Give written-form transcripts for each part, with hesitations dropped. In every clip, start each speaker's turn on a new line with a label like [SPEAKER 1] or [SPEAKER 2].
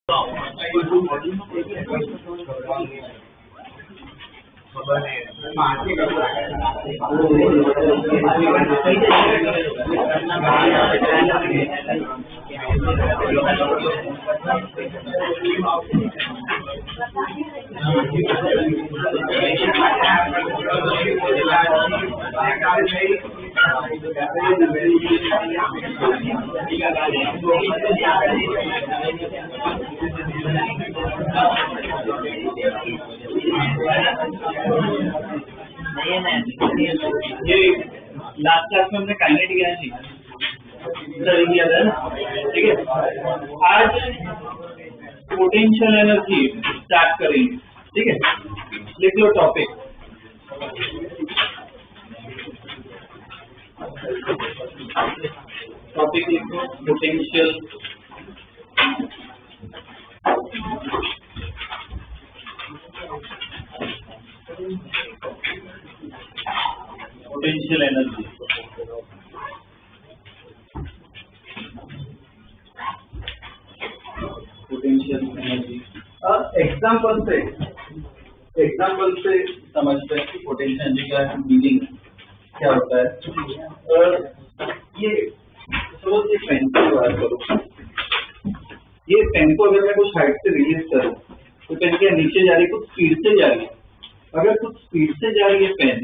[SPEAKER 1] ये last class में हमने काइनेटिक एनर्जी स्टडी किया था ना, ठीक है। आज पोटेंशियल एनर्जी स्टार्ट करेंगे, ठीक है। लिख लो टॉपिक, लिखो पोटेंशियल एनर्जी। एग्जाम्पल से समझते हैं कि पोटेंशियल एनर्जी का मीनिंग क्या होता है। ये सपोज ये पेन की बात करो, ये पेन को अगर मैं कुछ हाइट से रिलीज करूं तो पेन क्या नीचे जा रही है, कुछ स्पीड से जा रही है। अगर कुछ स्पीड से जा रही है पेन,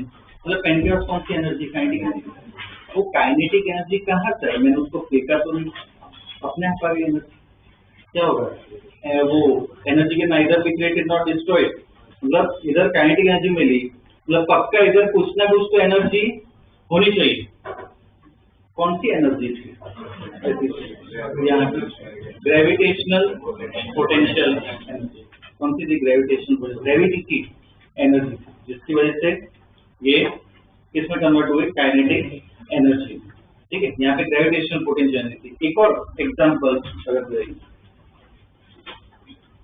[SPEAKER 1] मतलब पेन के पास कौन सी एनर्जी, काइनेटिक एनर्जी। वो काइनेटिक एनर्जी कहाँ से है, मैंने उसको फेंका तो नहीं, अपने आप आ गई एनर्जी। क्या होगा, वो एनर्जी के इधर भी क्रिएटेड नॉट डिस्ट्रॉयड, मतलब इधर काइनेटिक एनर्जी मिली, मतलब पक्का इधर कुछ ना कुछ तो एनर्जी होनी चाहिए। कौन सी एनर्जी थी यहाँ की, ग्रेविटेशनल पोटेंशियल एनर्जी। कौन सी थी, ग्रेविटेशनल, ग्रेविटी की एनर्जी, जिसकी वजह से ये किसमें कन्वर्ट हुई, काइनेटिक एनर्जी, ठीक है। यहाँ पे ग्रेविटेशनल पोटेंशियल एनर्जी। एक और एग्जांपल अगर देखें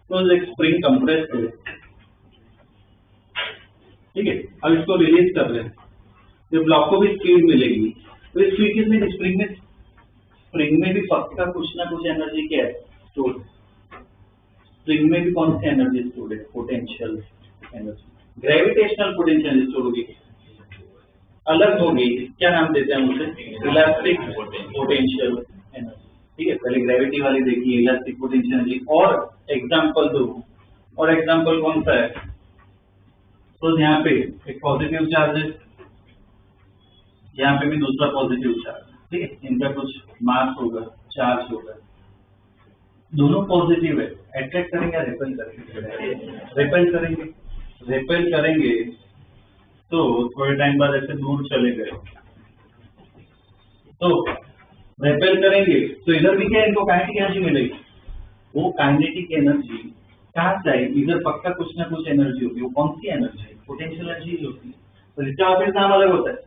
[SPEAKER 1] तो एक स्प्रिंग कंप्रेस है, ठीक है। अब इसको रिलीज कर रहे हैं, जब ब्लॉक को भी स्पीड मिलेगी तो स्पीड किसमें, स्प्रिंग में भी पक्का कुछ ना कुछ एनर्जी क्या है, स्टोर। स्प्रिंग में भी कौन सी एनर्जी स्टोर है, potential energy. Gravitational potential store होगी, अलग होगी, क्या नाम देते हैं उसे, इलास्टिक पोटेंशियल एनर्जी, ठीक है। पहले ग्रेविटी वाली देखिए, इलास्टिक पोटेंशियल एनर्जी। और एग्जांपल दो, और एग्जांपल कौन सा है, तो यहाँ पे एक पॉजिटिव चार्ज है, यहाँ पे भी दूसरा पॉजिटिव चार्ज, ठीक है। इनका कुछ मास होगा, चार्ज होगा, दोनों पॉजिटिव है। अट्रैक्ट करेंगे या रिपेल करेंगे, रिपेल करेंगे तो थोड़े टाइम बाद ऐसे दूर चले गए, तो रिपेल करेंगे तो इधर भी क्या, इनको काइनेटिक एनर्जी मिलेगी। वो काइनेटिक एनर्जी कहाँ से आई, इधर पक्का कुछ ना कुछ एनर्जी होगी। वो कौन सी एनर्जी, पोटेंशियल एनर्जी होती है। तो इसका ऑफिस नाम अलग होता है,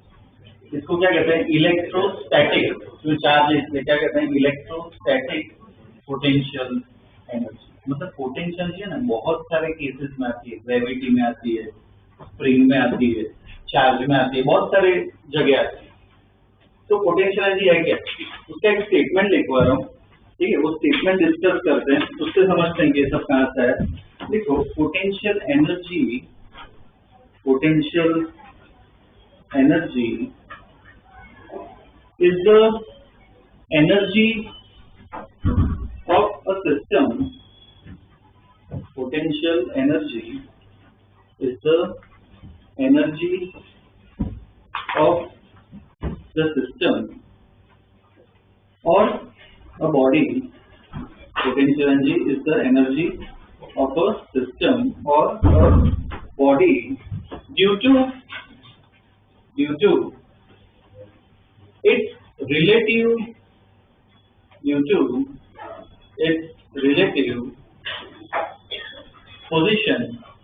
[SPEAKER 1] इसको क्या कहते हैं, इलेक्ट्रोस्टैटिक। जो चार्ज है इसलिए क्या कहते हैं, इलेक्ट्रोस्टैटिक पोटेंशियल एनर्जी। मतलब पोटेंशियल एनर्जी है ना, बहुत सारे केसेस में आती है, ग्रेविटी में आती है, स्प्रिंग में आती है, चार्ज में आती है, बहुत सारे जगह आती है। तो पोटेंशियल एनर्जी है क्या, उसका एक स्टेटमेंट लिखवा रहा हूँ, ठीक है। वो स्टेटमेंट डिस्कस करते हैं, उससे समझते हैं कि ये सब कहाँ से है। देखो, potential energy is the energy of a system. Potential energy is the energy of the system or a body. Potential energy is the energy of a system or a body due to its relative position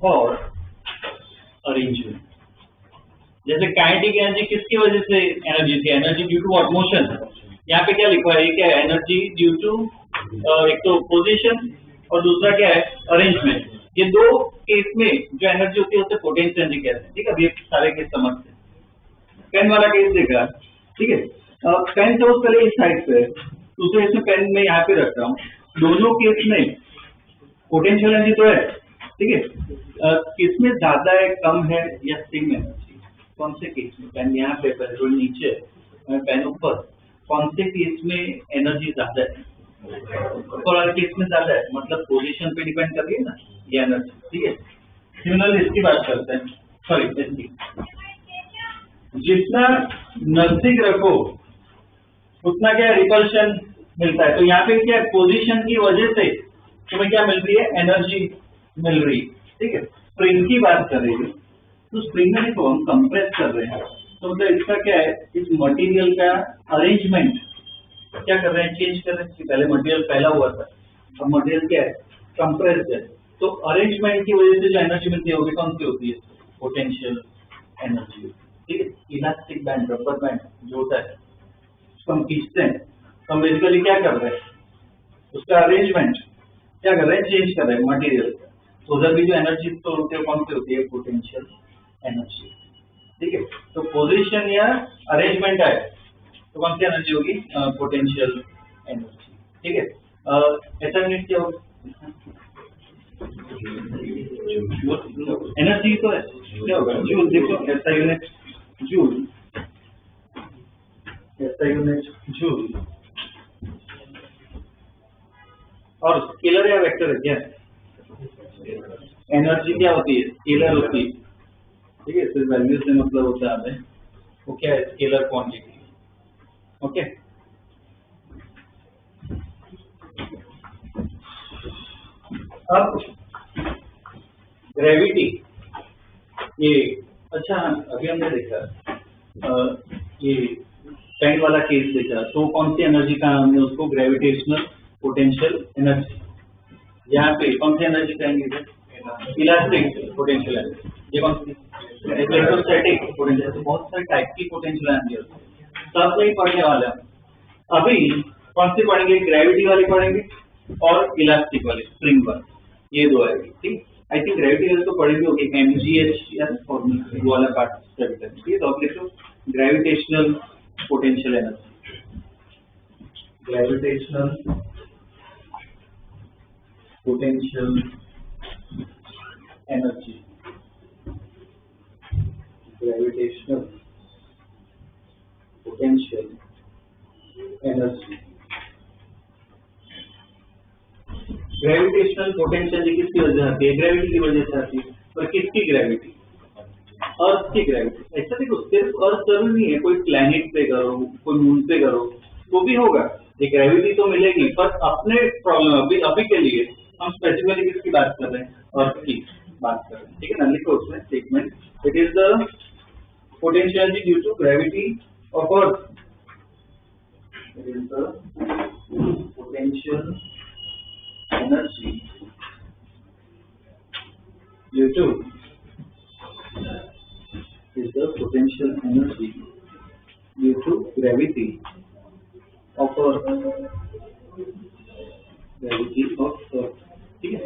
[SPEAKER 1] or arrangement, जैसे kinetic energy किसकी वजह से energy थी, energy due to what, motion. यहाँ पे क्या लिखा है, क्या है, एनर्जी ड्यू टू एक तो पोजीशन और दूसरा क्या है, अरेंजमेंट। ये दो केस में जो एनर्जी होती है उसे पोटेंशियल एनर्जी कहते हैं। ठीक है, अब ये सारे केस समझते हैं। पेन वाला केस देखा, ठीक है। पेन तो पहले इस साइड पे, दूसरे इसमें पेन में यहाँ पे रख रहा हूँ। दोनों केस में पोटेंशियल एनर्जी तो है, ठीक है। किसमें ज्यादा है, कम है या सेम एनर्जी? कौन से केस में? पेन यहाँ पे, पेन नीचे, पेन ऊपर, कौन से केस में एनर्जी ज्यादा है? और केस में ज्यादा है, मतलब पोजीशन पे डिपेंड कर रही है ना ये एनर्जी, ठीक है। सिमिलरली इसकी बात करते हैं, सॉरी इसकी, जितना नजदीक रखो उतना क्या रिपल्शन मिलता है। तो यहाँ पे क्या पोजीशन की वजह से तुम्हें क्या मिल रही है, एनर्जी मिल रही है, ठीक है। स्प्रिंग की बात कर रही है, तो स्प्रिंग में देखो हम कंप्रेस कर रहे हैं, तो मतलब इसका क्या है, इस मटेरियल का अरेंजमेंट क्या कर रहे हैं, चेंज कर रहे हैं। पहले मटेरियल फैला हुआ था, अब मटेरियल क्या है, कंप्रेस्ड है। तो अरेंजमेंट की वजह से जो एनर्जी मिलती है वो कौन सी होती है, पोटेंशियल एनर्जी, ठीक है। इलास्टिक बैंड, रबर बैंड जो होता है उसको हम खींचते हैं, तो हम बेसिकली क्या कर रहे हैं, उसका अरेंजमेंट क्या कर रहे हैं, चेंज कर रहे हैं मटेरियल का। तो उधर भी जो एनर्जी तो होती है कौन सी होती है, पोटेंशियल एनर्जी, ठीक है। तो पोजीशन या अरेंजमेंट है तो कौन सी एनर्जी होगी, पोटेंशियल एनर्जी, ठीक है। ऐसा यूनिट क्या होगा, एनर्जी तो है, क्या होगा, जूल। देखो ऐसा यूनिट जूल, ऐसा यूनिट जूल। और स्केलर या वेक्टर है क्या, एनर्जी क्या होती है, स्केलर होती है, ठीक है। सिर्फ वैल्यू से मतलब होता है हमें, वो क्या है, स्केलर क्वांटिटी, ओके। अब ग्रेविटी, ये अच्छा अभी हमने देखा ये पेन वाला केस देखा, तो कौन सी एनर्जी का हमने उसको ग्रेविटेशनल पोटेंशियल एनर्जी, यहाँ पे कौन सी एनर्जी कहेंगे, इलास्टिक पोटेंशियल एनर्जी। ये कौन सी, इलेक्ट्रोस्टैटिक पोटेंशियल। तो बहुत सारे टाइप की पोटेंशियल एनर्जी होती है, सब नहीं पढ़ने वाले हैं। अभी कौन सी पढ़ेंगे, ग्रेविटी वाली पढ़ेंगे और इलास्टिक वाली, स्प्रिंग वाली, ये दो आएगी, ठीक। आई थिंक ग्रेविटी वाली तो पढ़ेगी होगी, MGH या फॉर्मूला वो वाला पार्ट स्टडी करेंगे, ठीक है। तो आप लिखो gravitational potential energy, gravitational potential energy, gravitational potential energy. Gravitational potential किसकी वजह से आती है, ग्रेविटी की वजह से आती है। पर किसकी ग्रेविटी, अर्थ की ग्रेविटी। ऐसा देखो सिर्फ अर्थ जरूरी नहीं है, कोई प्लैनेट पे करो, कोई मून पे करो तो भी होगा, ये ग्रेविटी तो मिलेगी। पर अपने प्रॉब्लम अभी के लिए हम स्पेसिफिकली किसकी बात कर रहे हैं, अर्थ की बात कर रहे हैं, ठीक है ना। लिखो उसमें statement, it is the potential energy due to gravity of earth, it is the potential energy due to is the potential energy due to gravity of Earth, gravity of Earth, ठीक है।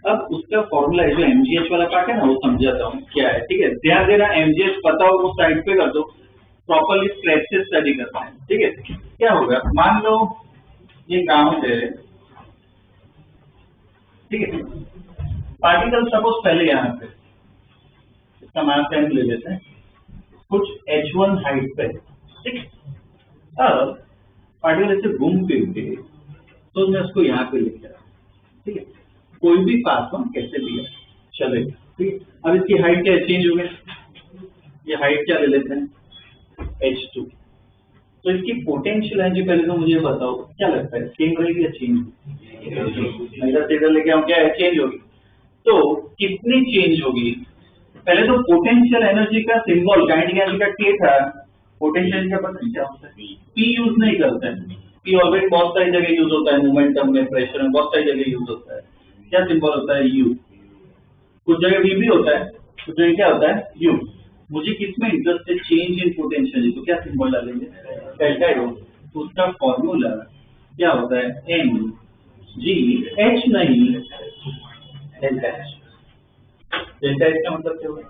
[SPEAKER 1] अब उसका फॉर्मूला है, जो MGH वाला part है ना, वो समझाता हूँ क्या है, ठीक है। ध्यान देना, MGH पता हो वो साइड पे कर दो, प्रॉपरली स्ट्रेच से स्टडी करते हैं, ठीक है। क्या होगा, मान लो ये गांव है, ठीक है। पार्टिकल सपोज पहले यहाँ पे, इसका मास m ले लेते हैं, कुछ h1 हाइट पे, ठीक। अब पार्टिकल ऐसे घूम फिर के, तो मैं उसको यहाँ पे लेके आया, ठीक है। कोई भी पास हम कैसे लिया चलेगा, ठीक। अब इसकी हाइट क्या चेंज हो गई, ये हाइट क्या ले लेते हैं, h2। तो इसकी पोटेंशियल एनर्जी पहले तो मुझे बताओ, क्या लगता है, सेम रहेगी या चेंज, इधर से इधर लेके आऊँ, क्या है, चेंज होगी। तो कितनी चेंज होगी, पहले तो पोटेंशियल एनर्जी का सिंबल काइनेटिक एनर्जी का K था, पोटेंशियल का पता नहीं क्या होता है, P यूज नहीं करते हैं। P ऑलरेडी बहुत सारी जगह यूज होता है, मोमेंटम में, प्रेशर में, बहुत सारी जगह यूज होता है। क्या सिंबल होता है, U। कुछ जगह V भी होता है, कुछ जगह क्या होता है, U। मुझे किसमें इंटरेस्ट है, चेंज इन पोटेंशियल, तो क्या सिंबल डालेंगे, डेल्टा U। तो उसका फॉर्मूला क्या होता है, MGH नहीं डेल्टा H, डेल्टा एच का मतलब क्या होगा?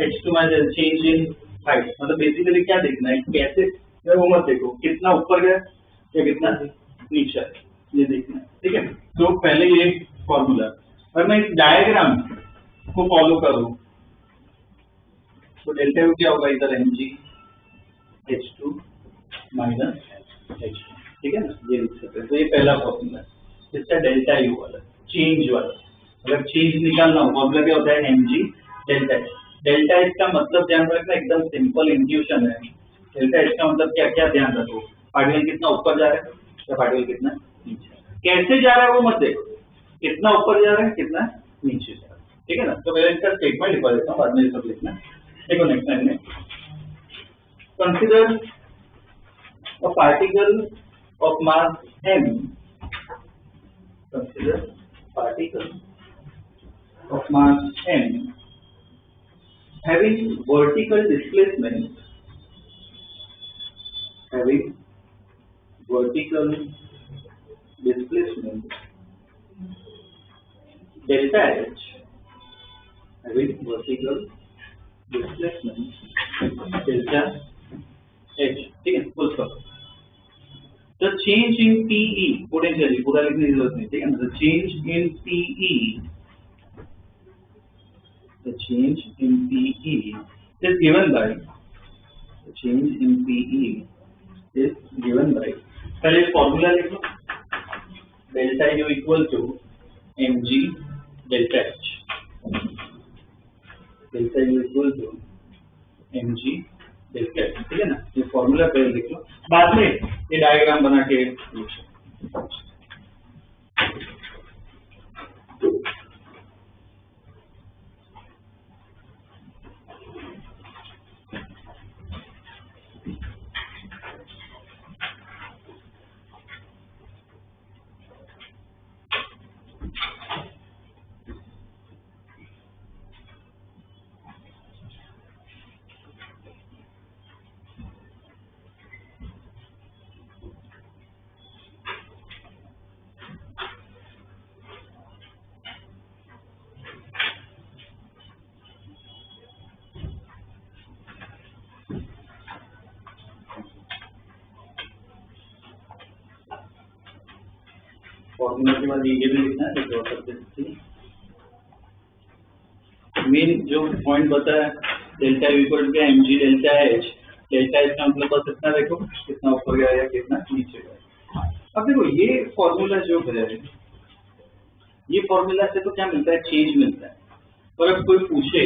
[SPEAKER 1] H2 में चेंज इन हाइट, मतलब बेसिकली क्या देखना है, कैसे वो मत देखो कितना ऊपर गया या कितना नीचे है, ये देखना है, ठीक है। तो पहले ये फॉर्मूला, और मैं इस डायग्राम को फॉलो करूं तो डेल्टा यू क्या होगा, इधर mg H2 माइनस H2, ठीक है ना, ये लिख सकते हैं। तो ये पहला फॉर्मूला है इसका डेल्टा यू वाला, चेंज वाला। अगर चेंज निकालना हो फॉर्मूला क्या होता है, mg delta H. Delta H का मतलब ध्यान रखना, एकदम सिंपल इंट्यूशन है। डेल्टा एच का मतलब क्या क्या ध्यान रखो, पार्टिकल कितना ऊपर जा रहा है या पार्टिकल कितना नीचे, कैसे जा रहा है वो मत देखो, कितना ऊपर जा रहा है कितना नीचे जा रहा है, ठीक है ना। तो पहले इसका स्टेटमेंट लिखवा देता हूँ, बाद में सब लिखना। देखो नेक्स्ट लाइन में, consider a particle of mass m, consider particle of mass m having vertical displacement delta h, having vertical displacement delta h, ठीक है, full stop. The change in PE, potentially पूरा लिखने की जरूरत नहीं, ठीक है ना। The change in PE is given by, the change in PE is given by, पहले फॉर्मूला लिख लो, delta U equal to mg delta h, delta U equal to mg delta h, ठीक है ना। ये फॉर्मूला पहले लिख लो, बाद में ये डायग्राम बना के लिखो। फॉर्मूला के बाद ये भी लिखना है, ड्रॉ करते हैं। मेन जो पॉइंट बताया delta U equal to mg delta h, delta h का मतलब बस इतना देखो कितना ऊपर गया या कितना नीचे गया। अब देखो ये फॉर्मूला जो है, ये फॉर्मूला से तो क्या मिलता है, चेंज मिलता है। और अब कोई पूछे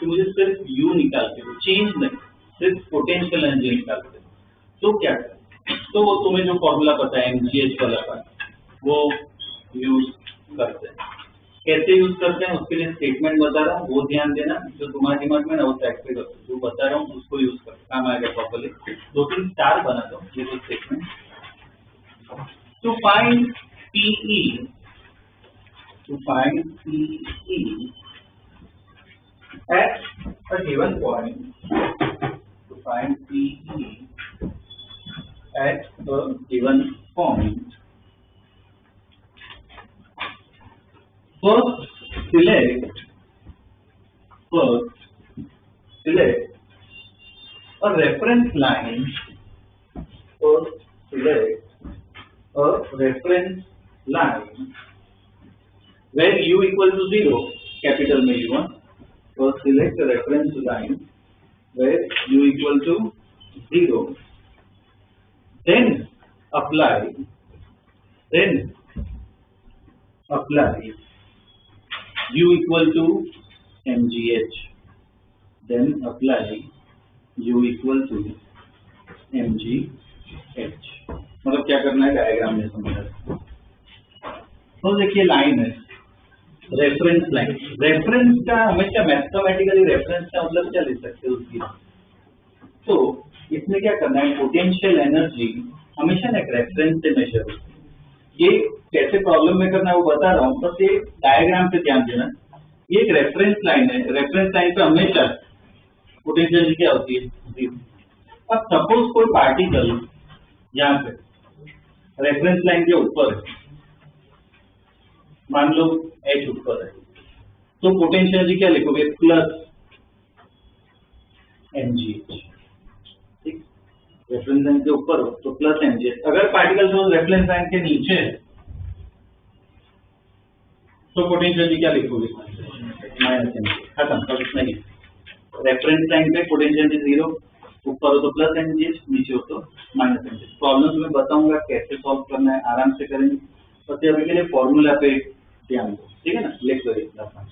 [SPEAKER 1] कि मुझे सिर्फ u निकाल के दो, चेंज नहीं, सिर्फ पोटेंशियल एनर्जी निकाल के दो, तो क्या करें, तो वो तुम्हें जो फॉर्मूला पता है mgh वाला का, वो यूज करते हैं। कैसे यूज करते हैं उसके लिए स्टेटमेंट बता रहा हूँ, वो ध्यान देना, जो तुम्हारे दिमाग में ना वो प्रैक्टिस करो, जो बता रहा हूँ उसको यूज करो, काम आएगा प्रॉपर्ली। 2-3 स्टार बना दो ये जो statement, to find PE, to find PE at a given point, to find PE at a given point, first select a reference line, first select a reference line where u equal to 0, capital में u1, first select a reference line where u equal to 0, then apply u equal to mgh, then apply u equal to mgh। मतलब क्या करना है, diagram में समझना। तो देखिए line है रेफरेंस लाइन, रेफरेंस का हमेशा मैथमेटिकली रेफरेंस का मतलब क्या ले सकते हो उसकी, तो इसमें क्या करना है, पोटेंशियल एनर्जी हमेशा ना एक रेफरेंस से मेजर होती है। ये कैसे प्रॉब्लम में करना है वो बता रहा हूँ, बस ये डायग्राम पे ध्यान देना। ये एक रेफरेंस लाइन है, रेफरेंस लाइन पे हमेशा पोटेंशियल एनर्जी क्या होती है, 0। अब सपोज कोई पार्टिकल यहाँ पे रेफरेंस लाइन के ऊपर है, मान लो h ऊपर है, तो पोटेंशियल एनर्जी क्या लिखोगे, प्लस mgh, ठीक, रेफरेंस लाइन के ऊपर हो तो प्लस mgh, अगर पार्टिकल जो रेफरेंस लाइन के नीचे है तो पोटेंशियल एनर्जी क्या लिखोगे, माइनस mgh, खत्म, अब इतना ही। रेफरेंस लाइन पे पोटेंशियल एनर्जी जीरो, ऊपर हो तो प्लस mgh, नीचे हो तो माइनस mgh। प्रॉब्लम में बताऊंगा कैसे सॉल्व करना है, आराम से करेंगे, बस अभी के लिए फॉर्मूला पे ध्यान दो, ठीक है ना, लिख दो एक दफा।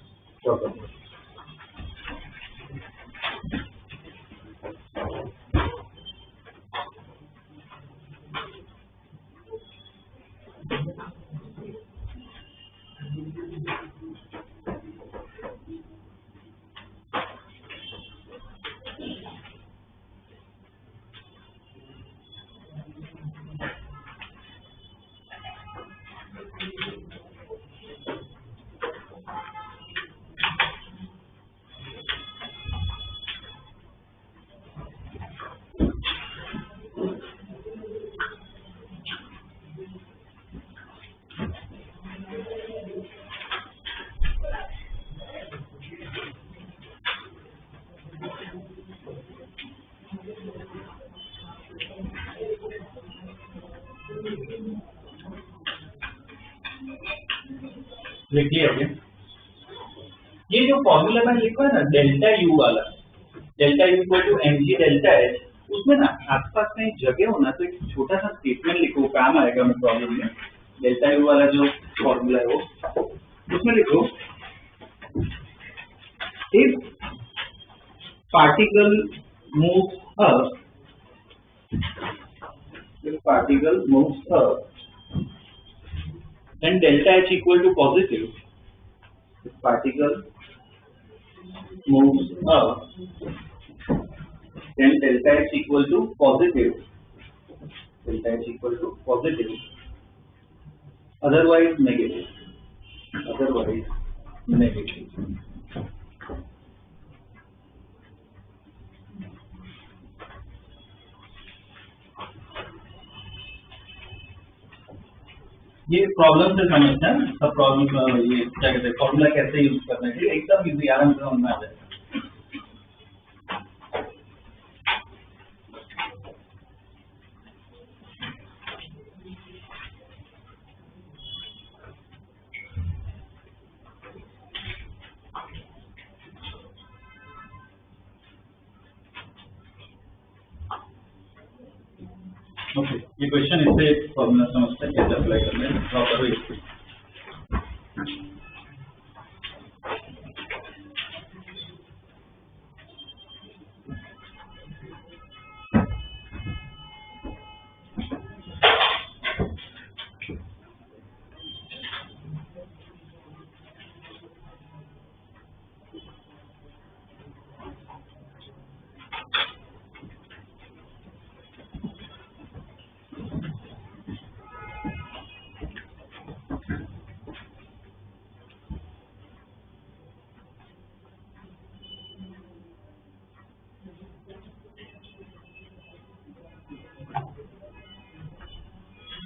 [SPEAKER 1] लिखिए ये जो फॉर्मूला मैंने लिखा है ना डेल्टा यू वाला, delta U equal to mg delta H, उसमें ना आसपास में जगह होना तो एक छोटा सा स्टेटमेंट लिखो, काम आएगा मैं प्रॉब्लम में। डेल्टा यू वाला जो फॉर्मूला है वो उसमें लिखो, if particle moves up, if particle moves up then delta H equal to positive. If particle moves up then delta H equal to positive. Delta H equal to positive. Otherwise negative. Otherwise negative. ये problem से समझना है, सब problem ये क्या कहते हैं formula कैसे यूज करना है, एकदम इजी, आराम से समझ में आ जाएगा। ओके, ये क्वेश्चन इससे फॉर्मूला समझते हैं कैसे अप्लाई करना है, ड्रॉ करो इसको।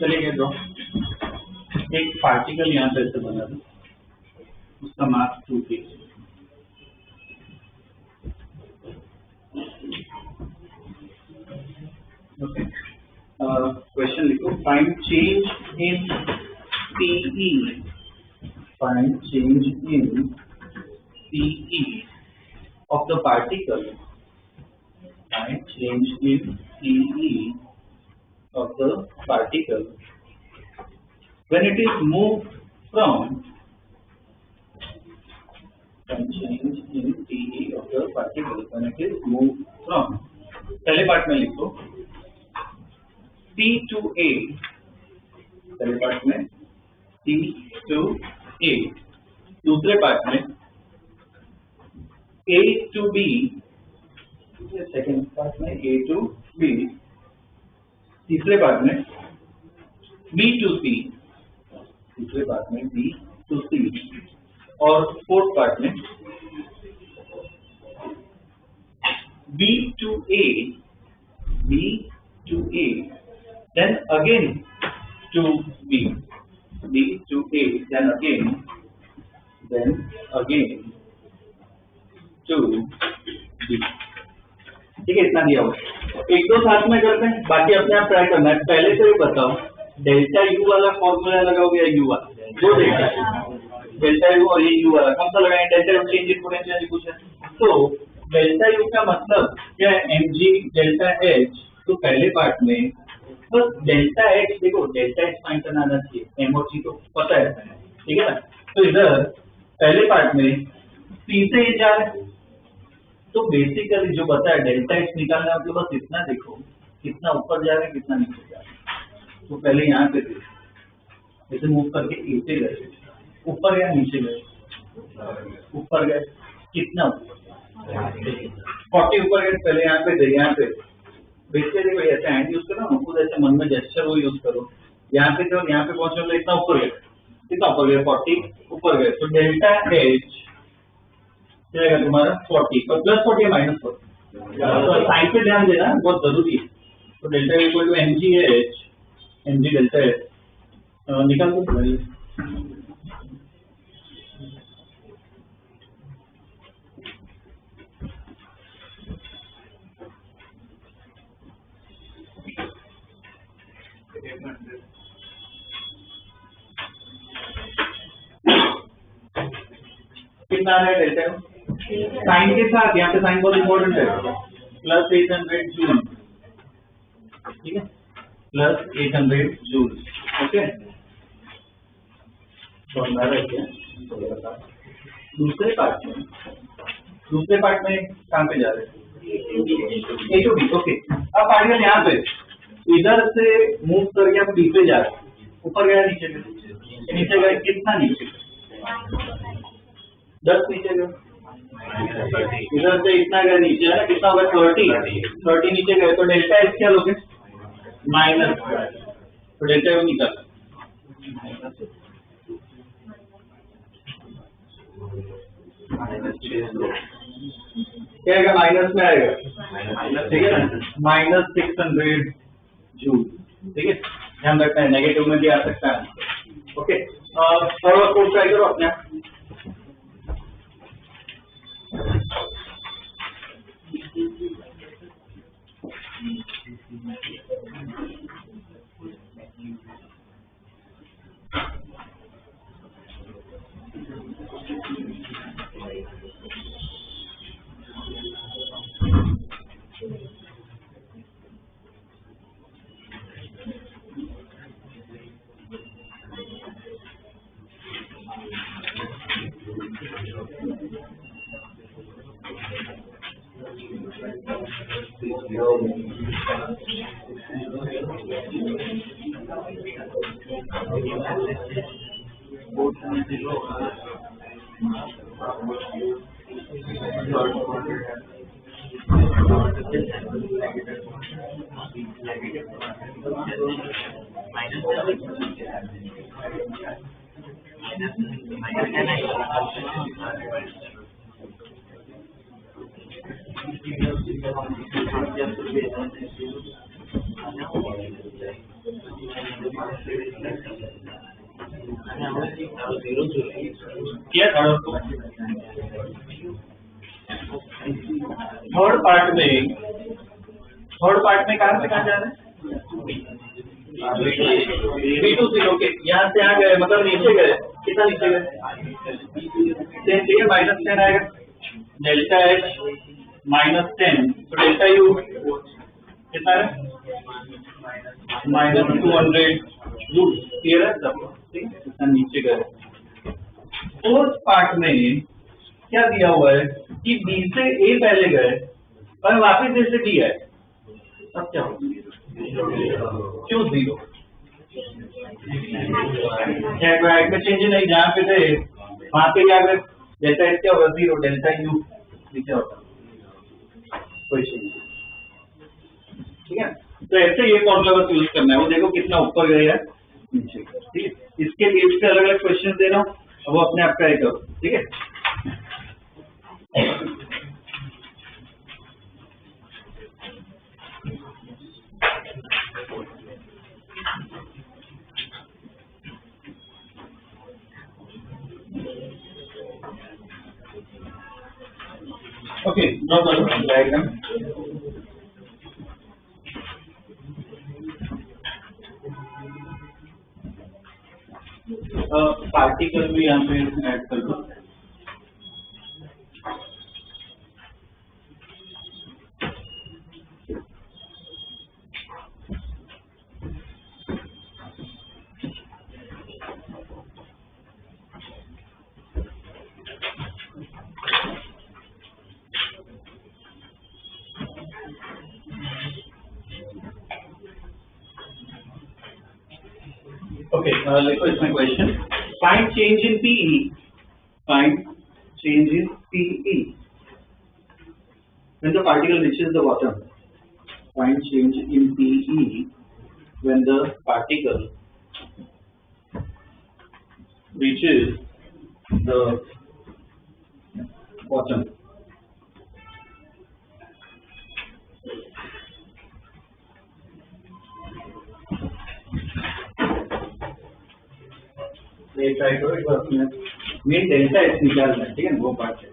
[SPEAKER 1] चलिए दो, एक पार्टिकल यहाँ पे ऐसे बना दो, उसका मास 2 kg। ओके, क्वेश्चन लिखो, find change in PE, find change in PE of the particle, find change in PE of the particle when it is moved from, find change in PE of the particle when it is moved from, पहले part में लिखो P to A, पहले part में P to A, दूसरे part में A to B, second part में A to B, तीसरे part में B to C, तीसरे पार्ट में B to C, और फोर्थ पार्ट में B to A, B to A, then again to B, B to A, then again to B. ठीक है, इतना दिया हुआ। एक दो साथ में करते हैं, बाकी अपने आप ट्राई करना है। पहले से भी बताओ, डेल्टा यू वाला फॉर्मूला लगाओगे या यू वाला, दो डेल्टा यू और ये यू वाला, कौन सा लगाएंगे? Delta U change in potential कुछ है, तो डेल्टा यू का मतलब क्या है? M G delta H. तो पहले पार्ट में बस डेल्टा एच, देखो डेल्टा एच फाइंड करना आना चाहिए, एम और जी तो पता है, ठीक है ना। तो इधर पहले पार्ट में पी से ये जा रहा है, तो बेसिकली जो बता है डेल्टा एच निकालना, मतलब बस इतना देखो कितना ऊपर जा रहा है कितना नीचे जा रहा है। तो पहले यहाँ पे देखो, इसे मूव करके नीचे गए, ऊपर गया नीचे गए, ऊपर गए, कितना ऊपर 40 ऊपर गए। पहले यहाँ पे गए, यहाँ पे बेसिकली कोई ऐसा हैंड यूज करो ना, खुद ऐसे मन में जेस्चर वो यूज करो। यहाँ पे जो यहाँ पे पहुंचे तो इतना ऊपर गए, कितना ऊपर गए? 40 ऊपर गए। तो डेल्टा एच जाएगा तुम्हारा 40 और प्लस 40 या माइनस 40, तो साइन पे ध्यान देना बहुत जरूरी है। तो delta equal to M G H, M G delta H निकाल दो भाई। कितना है डेल्टा? साइन के साथ, यहाँ पे साइन बहुत इंपॉर्टेंट है, प्लस 800 जूल, ठीक है, प्लस 800 जूल। ओके, दूसरे पार्ट में कहाँ पे जा रहे हैं? ए टू बी। ओके, अब पार्टिकल यहाँ पे इधर से मूव करके अब बी पे जा रहे हैं, ऊपर गया नीचे गया, नीचे गए, कितना नीचे? 10 नीचे गए, इधर से इतना गया नीचे है ना, कितना होगा? 30 नीचे गए, तो डेल्टा एच क्या लोगे? माइनस, तो डेल्टा यू निकल क्या आएगा? माइनस में आएगा, ठीक है ना, माइनस 600 जूल। ठीक है, ध्यान रखना है, नेगेटिव में भी आ सकता है। ओके, फॉरवर्ड कोड ट्राई करो अपने आप। थर्ड पार्ट में कहाँ से कहाँ जा रहे हैं? B2 के यहाँ से आ गए, मतलब नीचे गए, कितना नीचे गए? 10, ठीक है, -10 आएगा, डेल्टा एच -10, तो डेल्टा यू कितना है? -200 जूल। क्लियर है सब? ठीक है, कितना नीचे गए। फोर्थ पार्ट में क्या दिया हुआ है कि बी से ए पहले गए और वापिस ए से डी है, तब क्या होगा? क्यों 0? में चेंज नहीं, जहाँ पे थे वहां पे क्या कर डेल्टा एच क्या होगा? 0, डेल्टा यू नीचे होगा, कोई चेंज। ठीक है, तो ऐसे ये फॉर्मूला बस यूज करना है। वो देखो कितना ऊपर गया है नीचे, ठीक है। इसके लिए इसके अलग अलग क्वेश्चन दे रहा हूँ, वो अपने आप ट्राई करो, ठीक है। ओके, ड्रॉ करो डायग्राम। पार्टिकल भी यहाँ पे ऐड कर दो। Okay, let's go my question. Find change in PE. Find change in PE when the particle reaches the bottom. Find change in PE when the particle reaches the bottom. Try करो एक बार main delta H निकालना है, ठीक है ना, वो part है।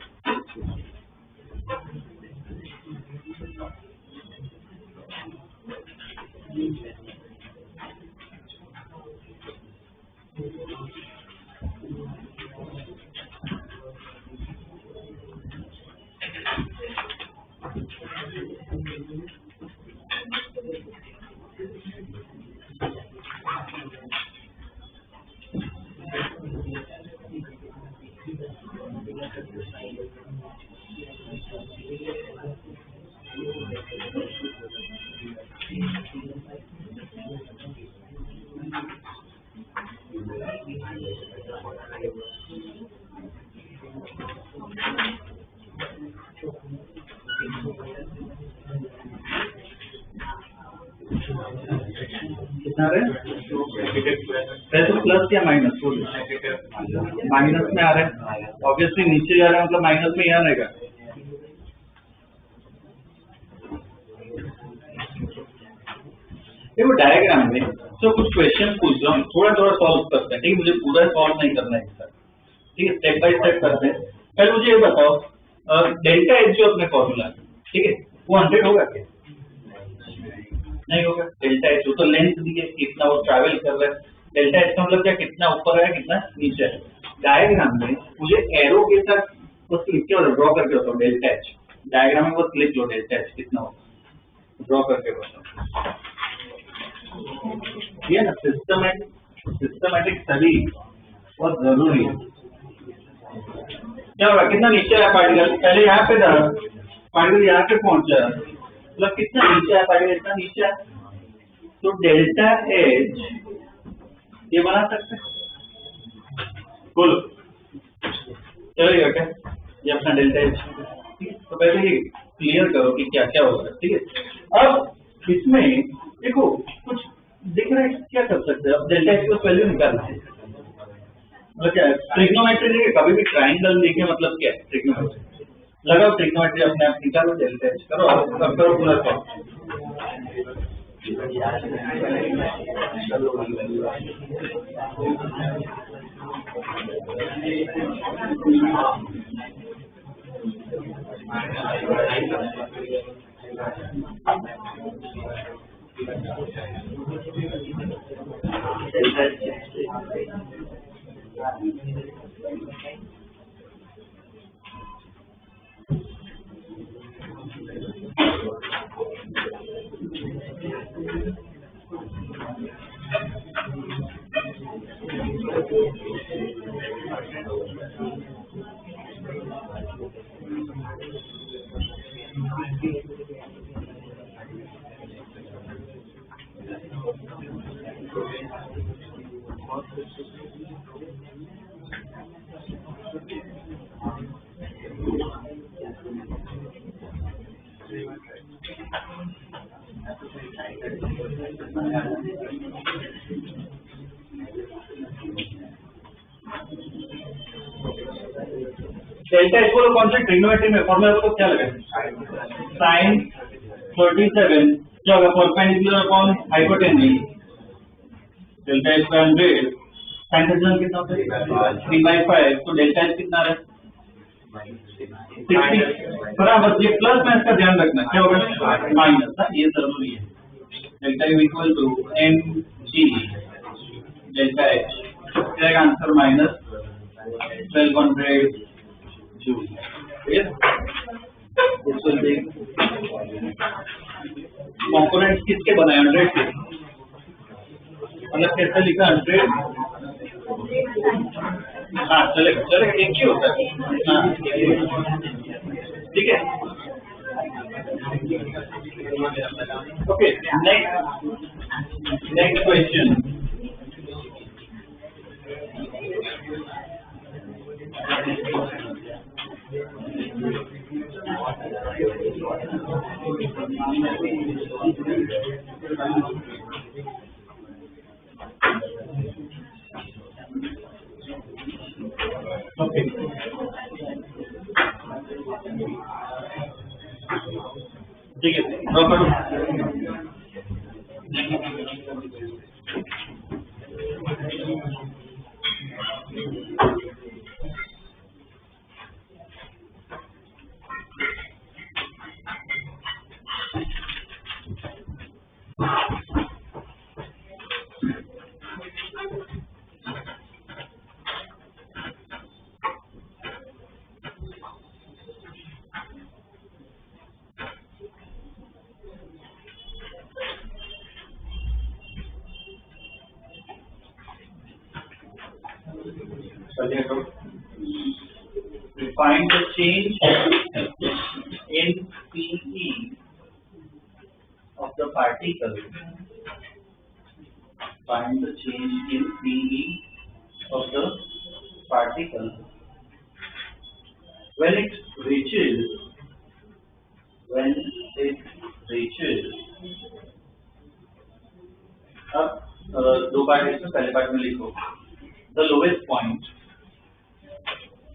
[SPEAKER 1] कितना है प्लस या माइनस? माइनस में आ रहा है, ऑब्वियसली नीचे जा रहा है मतलब माइनस में यहाँ रहेगा। देखो डायग्राम में तो कुछ क्वेश्चन पूछ रहा हूँ, थोड़ा थोड़ा सॉल्व करते हैं, ठीक है, मुझे पूरा सॉल्व नहीं करना है एक साथ, ठीक है, स्टेप बाय स्टेप करते हैं। पहले मुझे ये बताओ डेल्टा एच जो अपने फॉर्मूला, ठीक है, वो 100 होगा क्या? नहीं होगा। डेल्टा एच तो लेंथ दी है, कितना वो ट्रैवल कर रहा है, डेल्टा एच का मतलब क्या, कितना ऊपर है कितना नीचे है। डायग्राम में मुझे एरो के साथ बस लिख के और ड्रॉ करके बताओ डेल्टा एच, डायग्राम में बस लिख लो डेल्टा एच कितना होगा, ड्रॉ करके बताओ। ये ना सिस्टमैटिक स्टडी बहुत जरूरी है। क्या होगा, कितना नीचे है पार्टिकल, पहले यहाँ पे था पार्टिकल, यहाँ पे पहुंचा मतलब कितना नीचे है पार्टिकल, इतना नीचे है, तो डेल्टा एच ये बना सकते हैं, बोलो चलेगा क्या? ये अपना डेल्टा एच, तो पहले ये क्लियर करो कि क्या क्या होगा, ठीक है। अब इसमें देखो कुछ दिख रहा है, क्या कर सकते हैं, अब डेल्टा एच को वैल्यू निकालना है, मतलब क्या ट्रिग्नोमेट्री देखे, कभी भी ट्राइंगल देखे मतलब क्या है ट्रिग्नोमेट्री, लगाओ ट्रिग्नोमेट्री अपने आप निकालो, डेल्टा एच करो, अब करो पूरा डेल्टा एच बोलो कौन से ट्रिग्नोमेट्री में फॉर्मूला को क्या लगे, साइन 37 जो होगा perpendicular upon hypotenuse, delta H का 100 साइन 37 कितना होता है 3/5, तो डेल्टा एच कितना है बराबर, ये प्लस में इसका ध्यान रखना क्या होगा माइनस ना, ये जरूरी है। Delta U equal to M G delta H, क्या आंसर माइनस 1200 जूल। कंपोनेंट्स किसके बनाए 100 के, मतलब कैसे लिखा 100, हाँ चलेगा चलेगा, एक ही होता है, हाँ ठीक है। Okay, next question. ओके ठीक है, ड्रॉ करो। Find the change in PE of the particle. Find the change in PE of the particle when it reaches अब दो पार्ट इसमें, पहले पार्ट में लिखो the lowest point,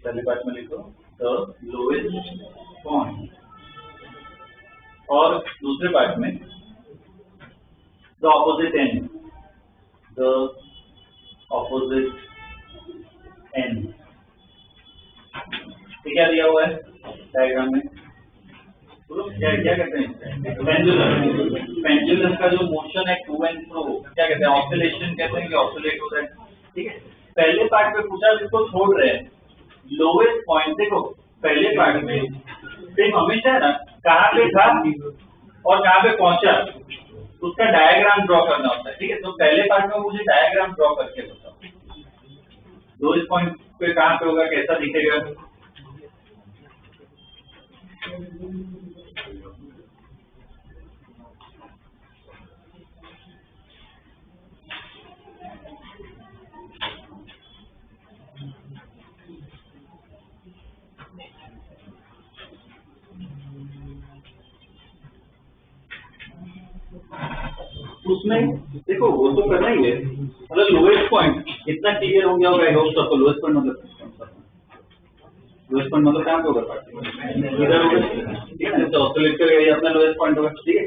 [SPEAKER 1] पहले पार्ट में लिखो the lowest point, और दूसरे पार्ट में the opposite end, the opposite end। क्या दिया हुआ है डायग्राम में, क्या क्या कहते हैं, पेंडुलम का जो मोशन है टू एंड फ्रो क्या कहते हैं, ऑसिलेशन कहते हैं कि ऑसिलेट होता है, ठीक है। पहले पार्ट में पूछा जिसको छोड़ रहे हैं लोवेस्ट पॉइंट, देखो पहले पार्ट में सिर्फ हमेशा है ना कहाँ पे था और कहाँ पे पहुंचा उसका डायग्राम ड्रॉ करना होता है, ठीक है। तो पहले पार्ट में मुझे डायग्राम ड्रॉ करके बताओ लोवेस्ट पॉइंट पे कहाँ पे होगा, कैसा दिखेगा। उसमें देखो वो तो करना ही है, मतलब लोएस्ट पॉइंट इतना क्लियर हो गया होगा आई होप सो। तो लोएस्ट पॉइंट मतलब कहाँ पे होगा, इधर होगा, ठीक है। तो ऑसिलेट करेगा, ये अपना लोएस्ट पॉइंट होगा, ठीक है।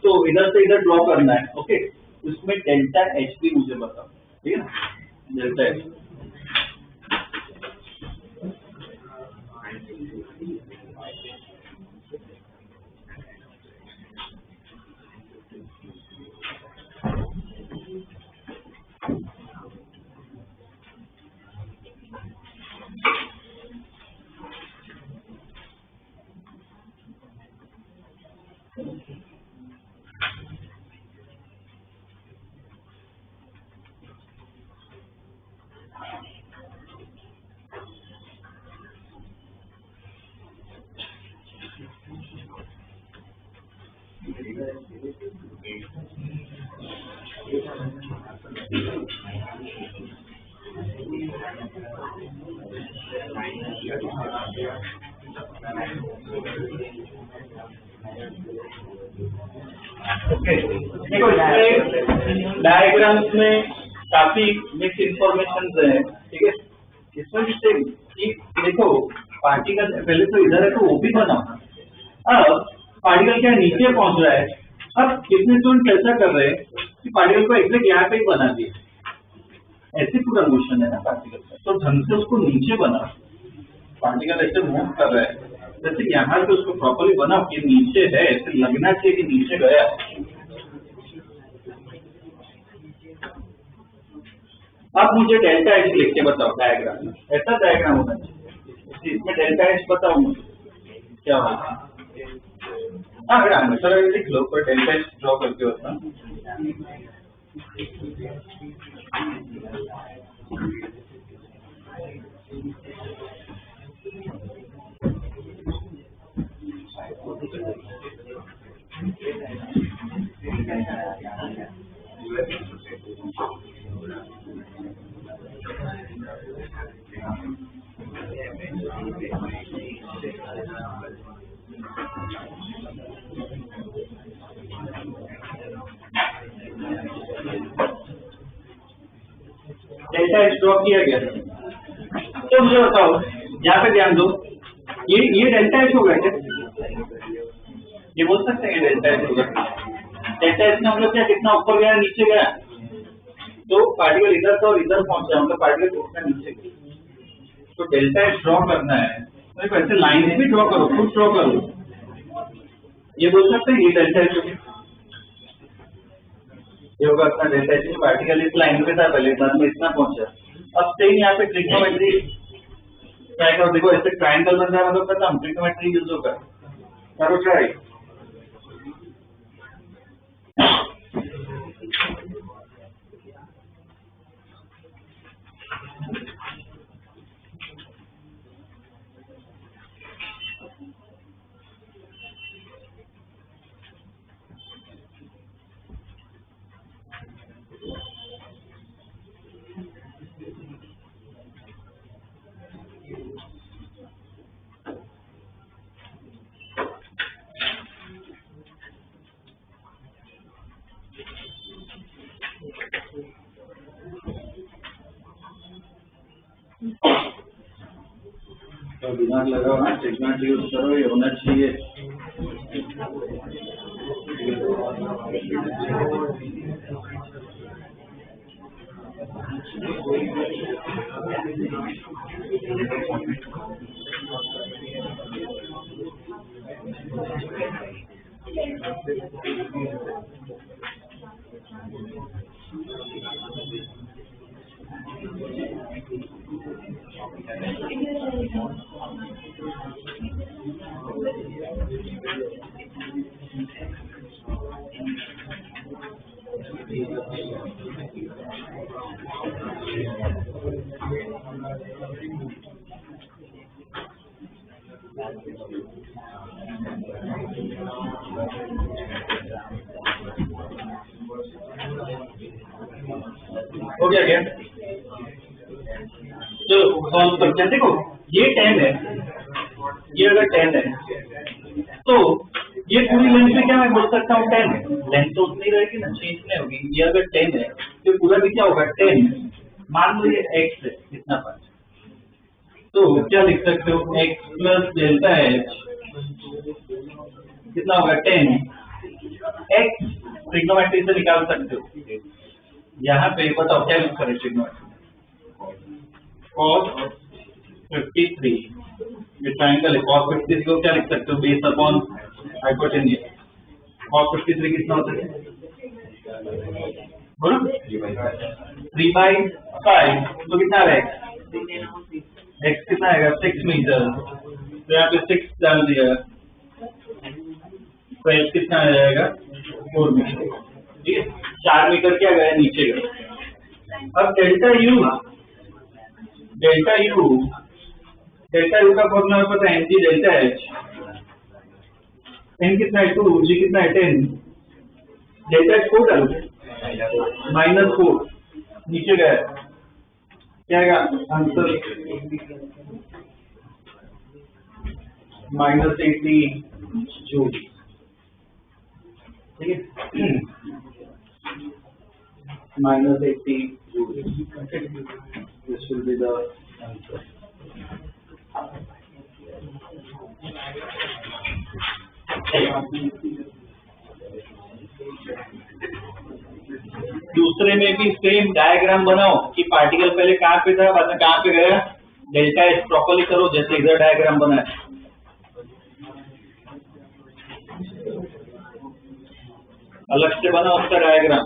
[SPEAKER 1] तो इधर से इधर ड्रॉ करना है, ओके। उसमें डेल्टा एच भी मुझे बताओ, ठीक है ना, डेल्टा एच ओके। देखो डायग्राम्स में काफी मिक्स इंफॉर्मेशन है, ठीक है। इसमें जैसे देखो पार्टिकल पहले तो इधर है तो वो भी बना, अब पार्टिकल क्या नीचे पहुंच रहा है। अब कितने स्टूडेंट चर्चा कर रहे हैं कि पार्टिकल को एग्जैक्ट यहाँ पे ही बना दिया, ऐसे पूरा मोशन है ना पार्टिकल का, तो ढंग से उसको नीचे बना, पार्टिकल ऐसे मूव कर रहा है, जैसे यहाँ से उसको प्रॉपर्ली बनाओ कि नीचे है, ऐसे लगना चाहिए कि नीचे गया। अब मुझे डेल्टा एच लिख के बताओ डायग्राम में, ऐसा डायग्राम होना चाहिए इसमें डेल्टा एच बताओ मुझे क्या होगा। हाँ बेटा आंसर लिख लो, पर डेल्टा एच ड्रॉ करके होता। डेल्टा एच ड्रॉ किया गया, तो मुझे बताओ यहाँ पे ध्यान दो, ये डेल्टा एच होगा क्या? ये बोल सकते हैं डेल्टा एच होगा। डेल्टा एच में हम लोग क्या कितना ऊपर गया नीचे गया, तो पार्टिकल इधर था और इधर पहुंचा, मतलब पार्टिकल कितना नीचे गया। तो डेल्टा एच ड्रॉ करना है तो ऐसे लाइन भी ड्रॉ करो, खुद ड्रॉ करो। ये बोल सकते हैं ये डेल्टा एच होगा, ये होगा अपना डेल्टा एच। पार्टिकल इस लाइन पे था पहले, बाद में इतना पहुंचा। अब सेम यहाँ पे ट्रिग्नोमेट्री ट्राई करो, देखो ऐसे ट्रायंगल बन रहा है, मतलब खत्म, ट्रिग्नोमेट्री यूज होगा, करो ट्राई। तो दिमाग लगाओ ना, ट्रिग्नोमेट्री यूज करो, ये होना चाहिए। हो गया क्या? तो सॉल्व करते हैं। देखो ये 10 है, ये अगर 10 है तो ये पूरी लेंथ में क्या मैं बोल सकता हूँ 10 है, लेंथ तो उतनी रहेगी ना, चेंज नहीं होगी। ये अगर 10 है तो पूरा भी क्या होगा 10। मान लो ये x है, कितना पास, तो क्या लिख सकते हो x प्लस डेल्टा एच कितना होगा 10। x ट्रिग्नोमेट्री से निकाल सकते हो, यहाँ पे बताओ क्या यूज करें ट्रिग्नोमेट्री, cos 53, ये ट्रायंगल है, cos 53 को क्या लिख सकते हो बेस अपॉन हाइपोटेन्यूज। cos 53 कितना होता है बोलो 3/5, तो कितना रहेगा x कितना आएगा 6 मीटर, तो यहाँ पे 6 डाल दिया, तो x कितना आ जाएगा 4 मीटर, ठीक है। 4 मीटर क्या गया नीचे गया। अब डेल्टा यू का फॉर्मूला पता है, mg डेल्टा एच, n कितना है 2, g कितना है 10, डेल्टा एच 4 डालो -4 नीचे गया, क्या आएगा आंसर -80 जूल, ठीक है, -80 joule, this will be the answer। दूसरे में भी सेम डायग्राम बनाओ कि पार्टिकल पहले कहाँ पे था, बाद में कहाँ पे गया, डेल्टा एस प्रॉपरली करो जैसे इधर डायग्राम बना है। अलग से बना उसका डायग्राम।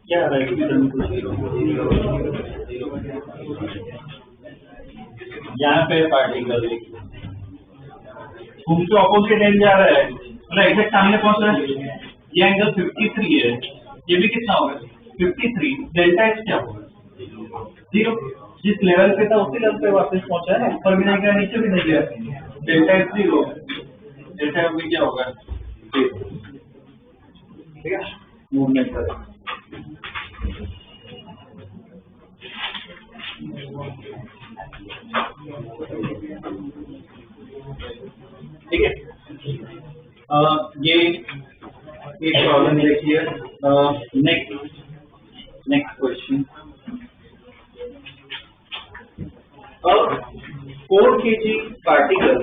[SPEAKER 1] क्या रहा है यहाँ पे पार्टिकल घूम के ऑपोजिट एंड जा रहा है, मतलब एग्जैक्ट सामने पहुंच रहा है। ये एंगल 53 है, ये भी कितना होगा 53। डेल्टा एक्स क्या होगा 0। जिस लेवल पे था उसी लेवल पे वापस पहुंचा है, ऊपर भी नहीं गया नीचे भी नहीं गया। डेल्टा एक्स 0, डेल्टा एक्स क्या होगा 0। ठीक है, मूवमेंट करें। ठीक है, ये एक प्रॉब्लम देखिए। Next question. 4 kg particle,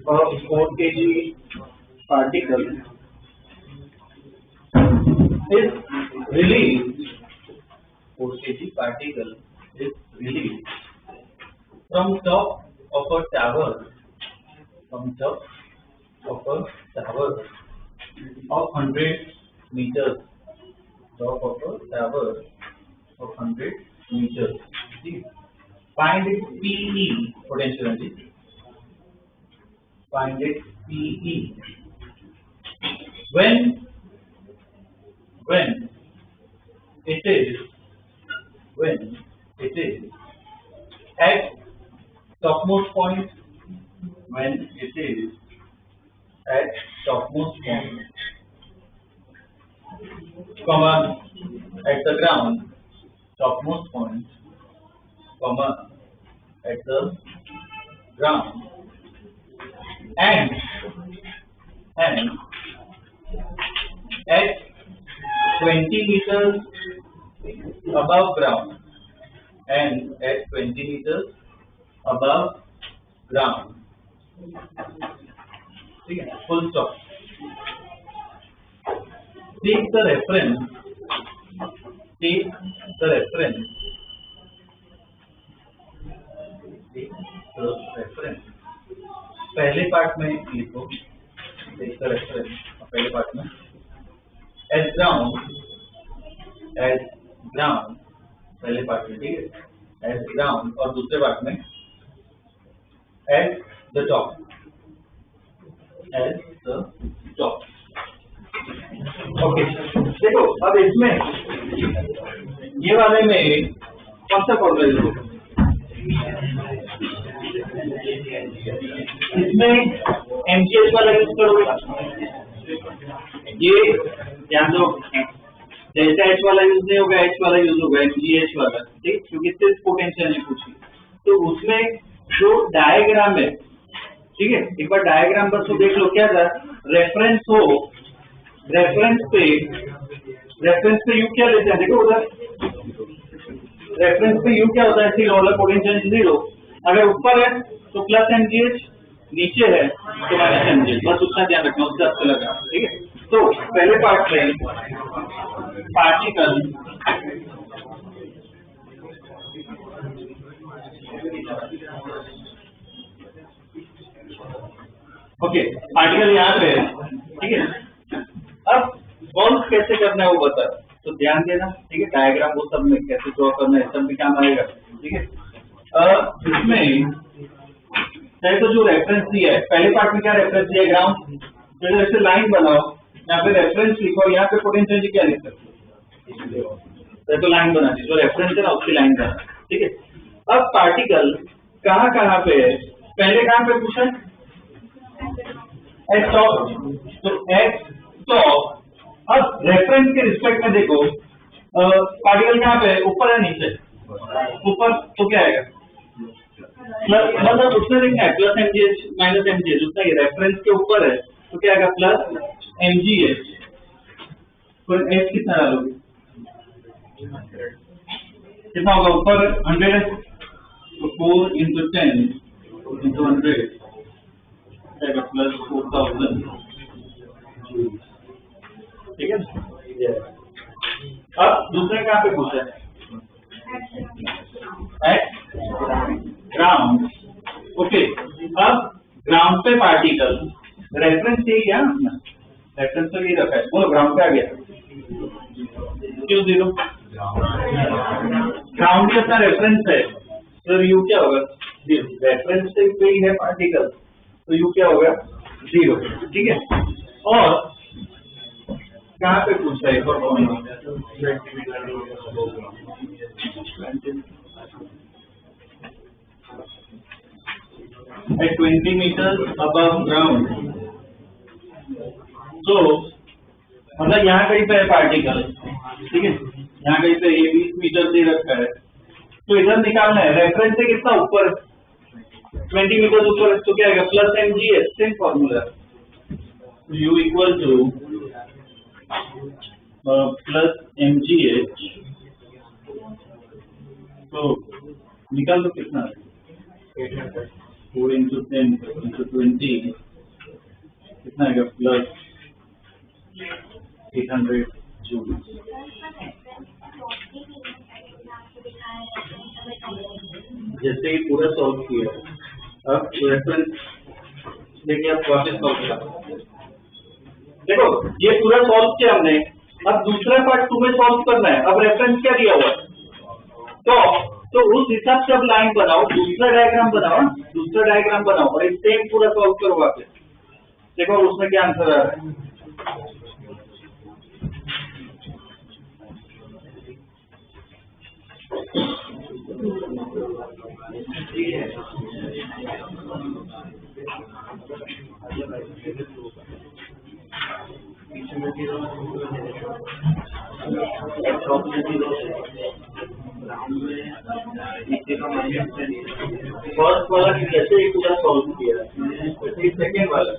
[SPEAKER 1] 4 kg particle is released. 4 kg particle is released from top of a tower, from top of a tower of 100 meters, top of a tower of 100 meters. Find its PE, potential energy. Find its PE when it is at topmost point, when it is at topmost point, comma at the ground, topmost point, comma at the ground, and at 20 meters above ground, and at 20 meters above ground. ठीक है, full stop. Take the reference. Take the reference. Take the reference. पहले part में लिखो, take the reference. पहले part में as ground, पहले part में, ठीक है, as ground, और दूसरे पार्ट में at the top, as the top. Okay, देखो अब इसमें ये वाले में कौन सा फॉर्मूला यूज होगा? इसमें MGH वाला यूज करोगे, ये ध्यान दो, डेल्टा H वाला यूज नहीं होगा, H वाला यूज होगा, MGH वाला, ठीक, क्योंकि सिर्फ पोटेंशियल नहीं पूछी। तो उसमें जो डायग्राम है, ठीक है, एक बार डायग्राम बस तो देख लो क्या था। रेफरेंस हो, रेफरेंस पे यू क्या लेते हैं, देखो उधर रेफरेंस पे यू क्या होता है, रोलर पोटेंशियल 0। अगर ऊपर है तो प्लस MGH, नीचे है तो माइनस MGH, बस उतना ध्यान रखना, उससे आपको लगा, ठीक है। तो पहले पार्ट में पार्टिकल ओके, पार्टिकल यहाँ पे है, ठीक है। अब बॉन्ड कैसे करना है वो बता, तो ध्यान देना, ठीक है। डायग्राम वो सब में कैसे ड्रॉ करना है, सब में काम आएगा, ठीक है। इसमें तो जो रेफरेंस दिया है, पहले पार्ट में क्या रेफरेंस दिया है, ग्राउंड। फिर ऐसे लाइन बनाओ, यहाँ पे रेफरेंस लिखो, यहाँ पे पोटेंशियल क्या लिख सकते हो, तो लाइन बना दी, जो रेफरेंस है ना उसकी लाइन बना, ठीक है। अब पार्टिकल कहाँ पे है, पहले कहाँ पे पूछा है, एच टॉप, तो एच टॉप। अब रेफरेंस के रिस्पेक्ट में देखो पार्टिकल कहाँ पे है, ऊपर है नीचे, ऊपर, तो क्या आएगा प्लस, मतलब उसमें देखना है प्लस एमजीएच माइनस एमजीएच, उतना ही रेफरेंस के ऊपर है तो क्या आएगा प्लस एमजीएच। तो एच कितना डालोगे, कितना होगा ऊपर 100 है, तो 4 into 10 into 100 आएगा प्लस 4000, ठीक है। अब दूसरे कहाँ पे पूछा है, एट ग्राउंड, ओके। अब ग्राउंड पे पार्टिकल, रेफरेंस यही है ना, रेफरेंस तो यही रखा है, वो ग्राउंड पे आ गया, क्यों 0, ग्राउंड ही अपना रेफरेंस है, तो यू क्या होगा 0, रेफरेंस से पे ही है पार्टिकल, तो यू क्या होगा 0, ठीक है। और कहाँ पे पूछा है, at 20 meters above ground, तो मतलब यहाँ कहीं पे है पार्टिकल, ठीक है, यहाँ कहीं पे 20 मीटर दे रखा है, तो इधर निकालना है रेफरेंस से कितना ऊपर, 20 मीटर ऊपर, तो क्या आएगा plus MGH, same formula, you equal two plus MGH, तो निकाल दो कितना, 4 into 10 into 20 कितना आएगा प्लस 800 जूल। जैसे ही पूरा सॉल्व किया, अब रेफरेंस देखिए, आप वापस सॉल्व किया, देखो ये पूरा सॉल्व किया हमने, अब दूसरा पार्ट तुम्हें सॉल्व करना है। अब रेफरेंस क्या दिया हुआ तो उस हिसाब से अब लाइन बनाओ, दूसरा डायग्राम बनाओ और एक सेम पूरा सॉल्व करो वापस, देखो उसमें क्या आंसर आ रहा है। फर्स्ट वाला जैसे ही पूरा सॉल्व किया, सेकेंड वाला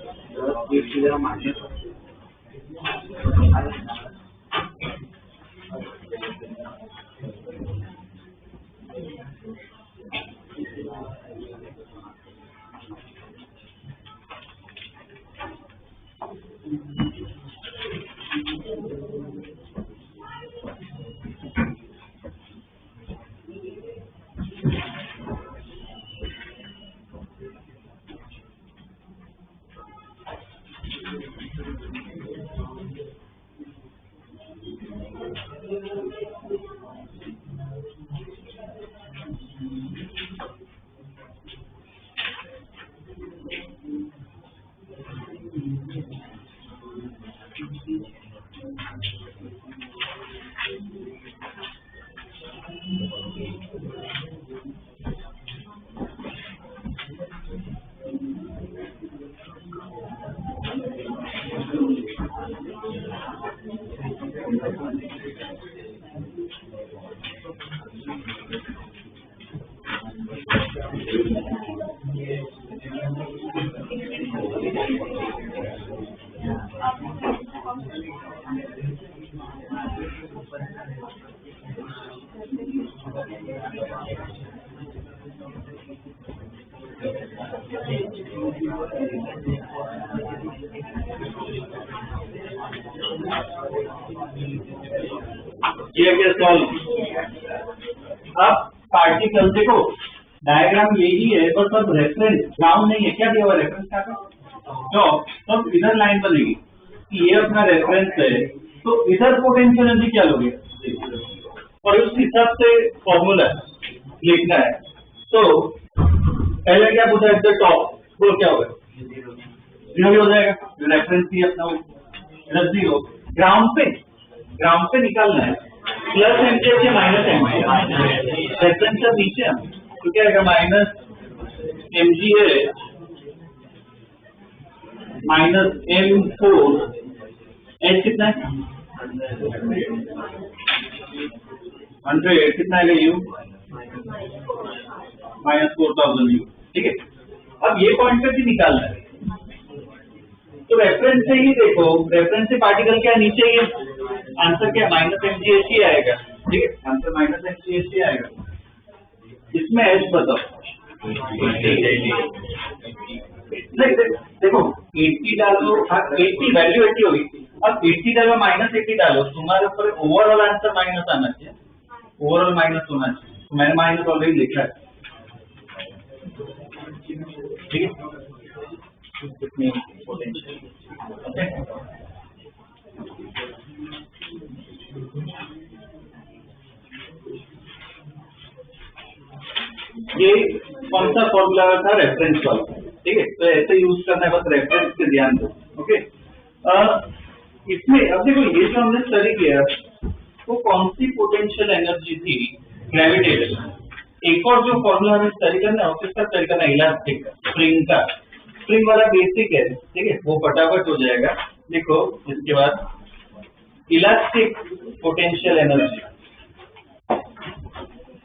[SPEAKER 1] ये क्या सॉल्व। अब पार्टिकल देखो डायग्राम यही है, बस अब रेफरेंस ग्राउंड नहीं है, क्या दिया हुआ रेफरेंस क्या था, तो तब इधर लाइन बनेगी कि ये अपना रेफरेंस है, तो इधर पोटेंशियल एनर्जी क्या लोगे और उस हिसाब से फॉर्मूला लिखना है। तो पहले क्या पूछा है टॉप, वो क्या होगा 0 हो जाएगा, रेफरेंस ही अपना इधर 0। ग्राउंड पे निकालना है प्लस एमजीएच या माइनस एमजीएच, रेफरेंस से नीचे हम तो क्या आएगा minus MGH minus M4 H कितना है 100 कितना आएगा U माइनस 4000 U। ठीक है, अब ये पॉइंट पे भी निकालना है तो रेफरेंस से ही देखो, रेफरेंस से पार्टिकल क्या नीचे ही आंसर क्या माइनस एमजीएच ही आएगा। ठीक है, आंसर माइनस एमजीएच ही आएगा। इसमें एच बताओ, देखो 80 डालो, 80 वैल्यू 80 होगी, अब 80 डालो माइनस 80 डालो, तुम्हारे ऊपर ओवरऑल आंसर माइनस आना चाहिए, ओवरऑल माइनस होना चाहिए, तो मैंने माइनस ऑलरेडी लिखा है। ठीक है, ये कौन सा फॉर्मूला था रेफरेंस वाला। ठीक है, तो ऐसे यूज करना है, बस रेफरेंस पे ध्यान दो। ओके, इसमें अब देखो ये जो हमने स्टडी किया वो कौन सी पोटेंशियल एनर्जी थी, ग्रेविटेशन। एक और जो फॉर्मूला हमें स्टडी करना है किसका स्टडी करना है, इलास्टिक स्प्रिंग का। स्प्रिंग वाला बेसिक है, ठीक है, वो फटाफट हो जाएगा। देखो इसके बाद elastic potential energy,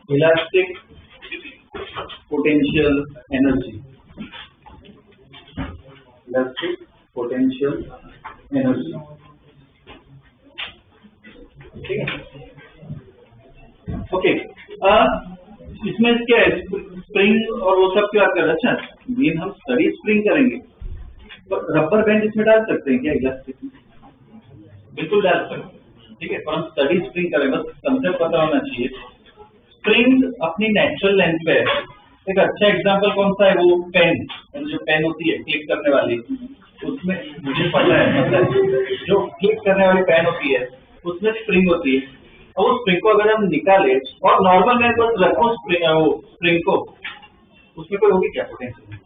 [SPEAKER 1] elastic potential energy, elastic potential energy. ठीक है, ओके, इसमें क्या है, स्प्रिंग और वो सब की बात कर रहे हैं। अच्छा, मेन हम स्टडी स्प्रिंग करेंगे तो रबर बैंड इसमें डाल सकते हैं क्या इलास्टिक में? बिल्कुल डाल सकते हैं। ठीक है, तो हम स्टडी स्प्रिंग करें, बस कंसेप्ट पता होना चाहिए। स्प्रिंग अपनी नेचुरल लेंथ पे है। एक अच्छा एग्जांपल कौन सा है, वो पेन, जो पेन होती है क्लिक करने वाली, उसमें मुझे पता है जो क्लिक करने वाली पेन होती है उसमें स्प्रिंग होती है, और उस स्प्रिंग को अगर हम निकाले और नॉर्मल में बस रखो स्प्रिंग को, उसमें कोई होगी क्या पोटेंशियल?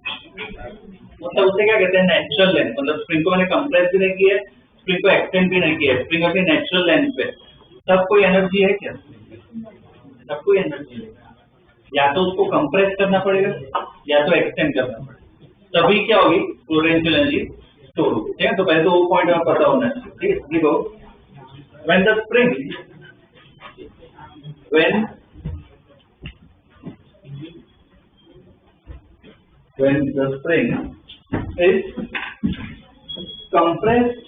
[SPEAKER 1] मतलब उसे क्या कहते हैं, नेचुरल लेंथ। मतलब स्प्रिंग को मैंने कंप्रेस भी नहीं किया है, स्प्रिंग को एक्सटेंड भी नहीं किया है, स्प्रिंग अपनी नेचुरल लेंथ पे, तब कोई एनर्जी है क्या? तब कोई एनर्जी है, या तो उसको कंप्रेस करना पड़ेगा या तो एक्सटेंड करना पड़ेगा, तभी क्या होगी, पोटेंशियल एनर्जी स्टोर होगी। ठीक है, तो पहले तो वो पॉइंट हमें पता होना चाहिए। ठीक है, देखो when the spring is compressed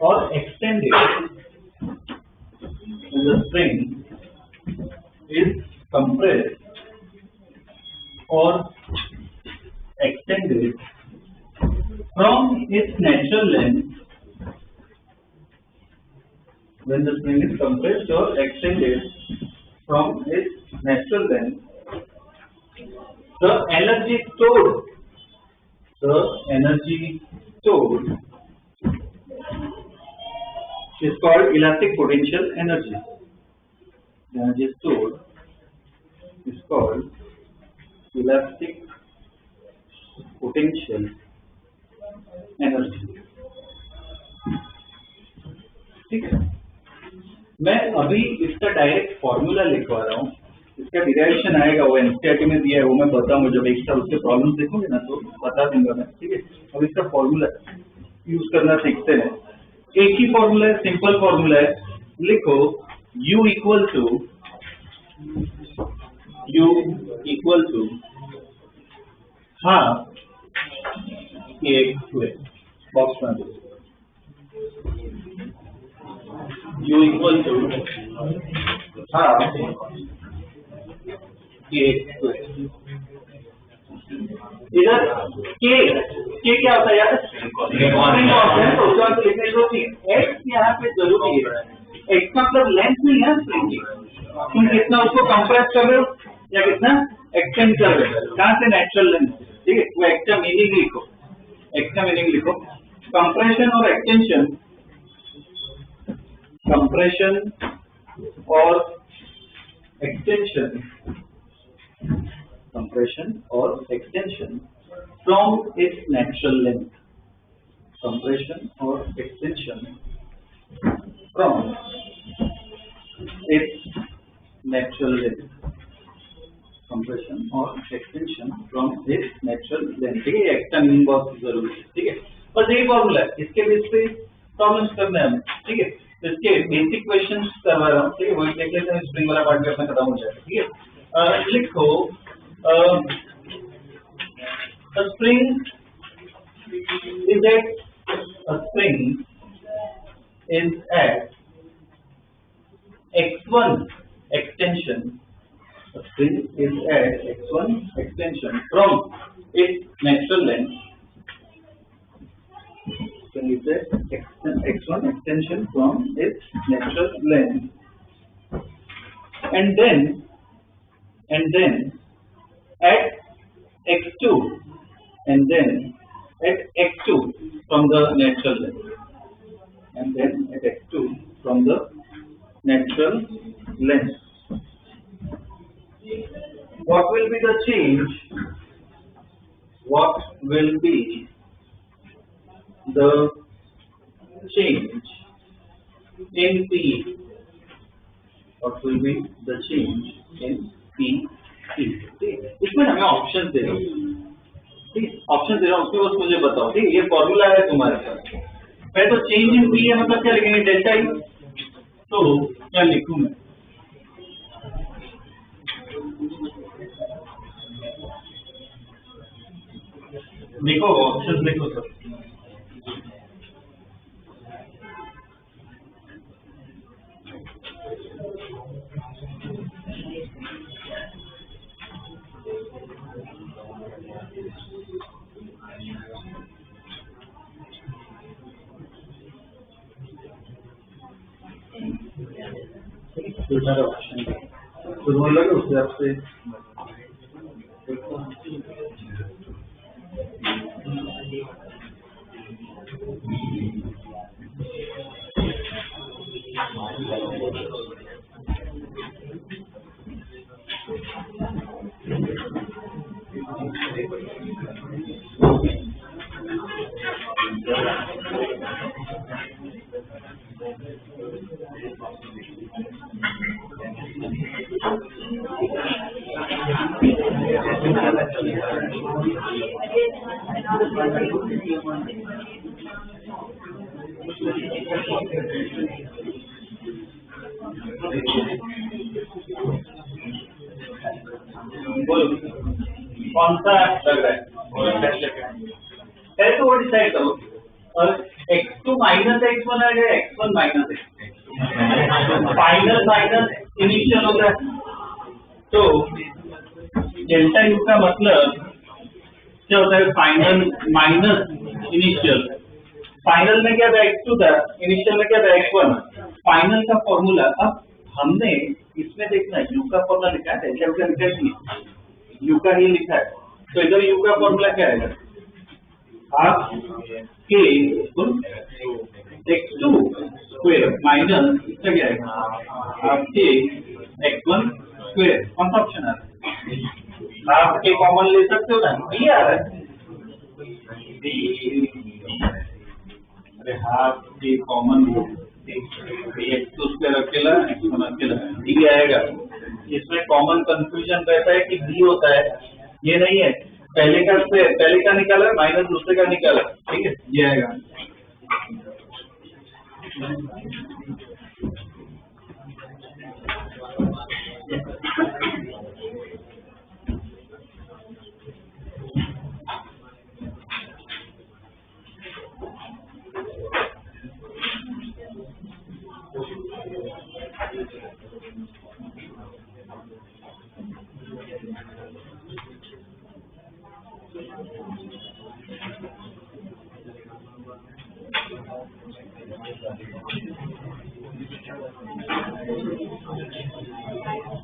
[SPEAKER 1] or extended, when the spring is compressed or extended from its natural length, when the spring is compressed or extended from its natural length, the energy stored is called elastic potential energy. The energy stored is called elastic potential energy. ठीक है, मैं अभी इसका direct formula लिखवा रहा हूँ, इसका derivation आएगा, वो एनसीईआरटी में दिया है, वो मैं बताऊंगा जब एक साल उसके प्रॉब्लम देखूंगे ना तो बता दूंगा मैं। ठीक है, अब इसका फॉर्मूला यूज करना सीखते हैं। एक ही फॉर्मूला है, सिंपल फॉर्मूला है, लिखो U equal to half box में U इक्वल टू हाफ इधर के क्या होता है यार, तो उसके बाद लिखने की एक्स यहाँ पे जरूरी है। एक्स मतलब लेंथ नहीं है स्प्रिंग की, तुम कितना उसको कंप्रेस कर रहे हो या कितना एक्सटेंड कर रहे हो, कहाँ से, नेचुरल लेंथ। ठीक है, वो एक्स्ट्रा मीनिंग लिखो, एक्स्ट्रा मीनिंग लिखो। कंप्रेशन और extension, compression or extension from its natural length, compression or extension from its natural length, compression or extension from its natural length. ठीक है, ये एक्स्ट्रा मीनिंग बहुत जरूरी है. ठीक है, बस यही फॉर्मूला है, इसके बेस पे प्रॉब्लम्स करने हैं. ठीक है, इसके बेसिक क्वेश्चंस करवा रहा हूँ. ठीक है, वही देख लेते हैं, स्प्रिंग वाला पार्ट भी अपना खत्म हो जाएगा. ठीक है, लिखो a spring is at x1 extension. A spring is at x1 extension from its natural length. Spring is at x1 extension from its natural length, and then at x2, and then at x2 from the natural length, and then at x2 from the natural length. What will be the change? What will be the change in P? What will be the change in P? इसमें हमें option दे रहा हूँ. ठीक है, option दे रहा हूँ, उसमें बस मुझे बताओ. ठीक है, ये फॉर्मूला है तुम्हारे पास. पहले तो चेंज इन पी है, मतलब क्या लिखेंगे, डेल्टा ई. तो क्या लिखूं मैं, देखो ऑप्शन देखो सर. ऑप्शन तो दोनों लगे उस हिसाब से. बोलो कौन सा लग रहा है, पहले तो वो डिसाइड करो. और x2 माइनस x1 आ गया, x1 minus x, final minus initial होगा. तो डेल्टा यू का मतलब क्या होता है, फाइनल माइनस इनिशियल. फाइनल में क्या था, x2 था, इनिशियल में क्या था, x1. फाइनल का फॉर्मूला, अब हमने इसमें देखना है यू का फॉर्मूला लिखा है, डेल्टा यू का लिखा है, यू का ही लिखा है. तो इधर यू का फॉर्मूला क्या है, हाफ के x2 स्क्वायर माइनस इसका क्या है, हाफ के x1 स्क्वायर. कौन सा ऑप्शन आ रहा है, हाफ के कॉमन ले सकते हो ना, बी आ रहा है. अरे हाफ के कॉमन लो, x2 स्क्वायर अकेला, x1 अकेला, डी आएगा. इसमें कॉमन कंफ्यूजन रहता है कि डी होता है, ये नहीं है. पहले का निकाला माइनस दूसरे का निकाला. ठीक है, ये आएगा.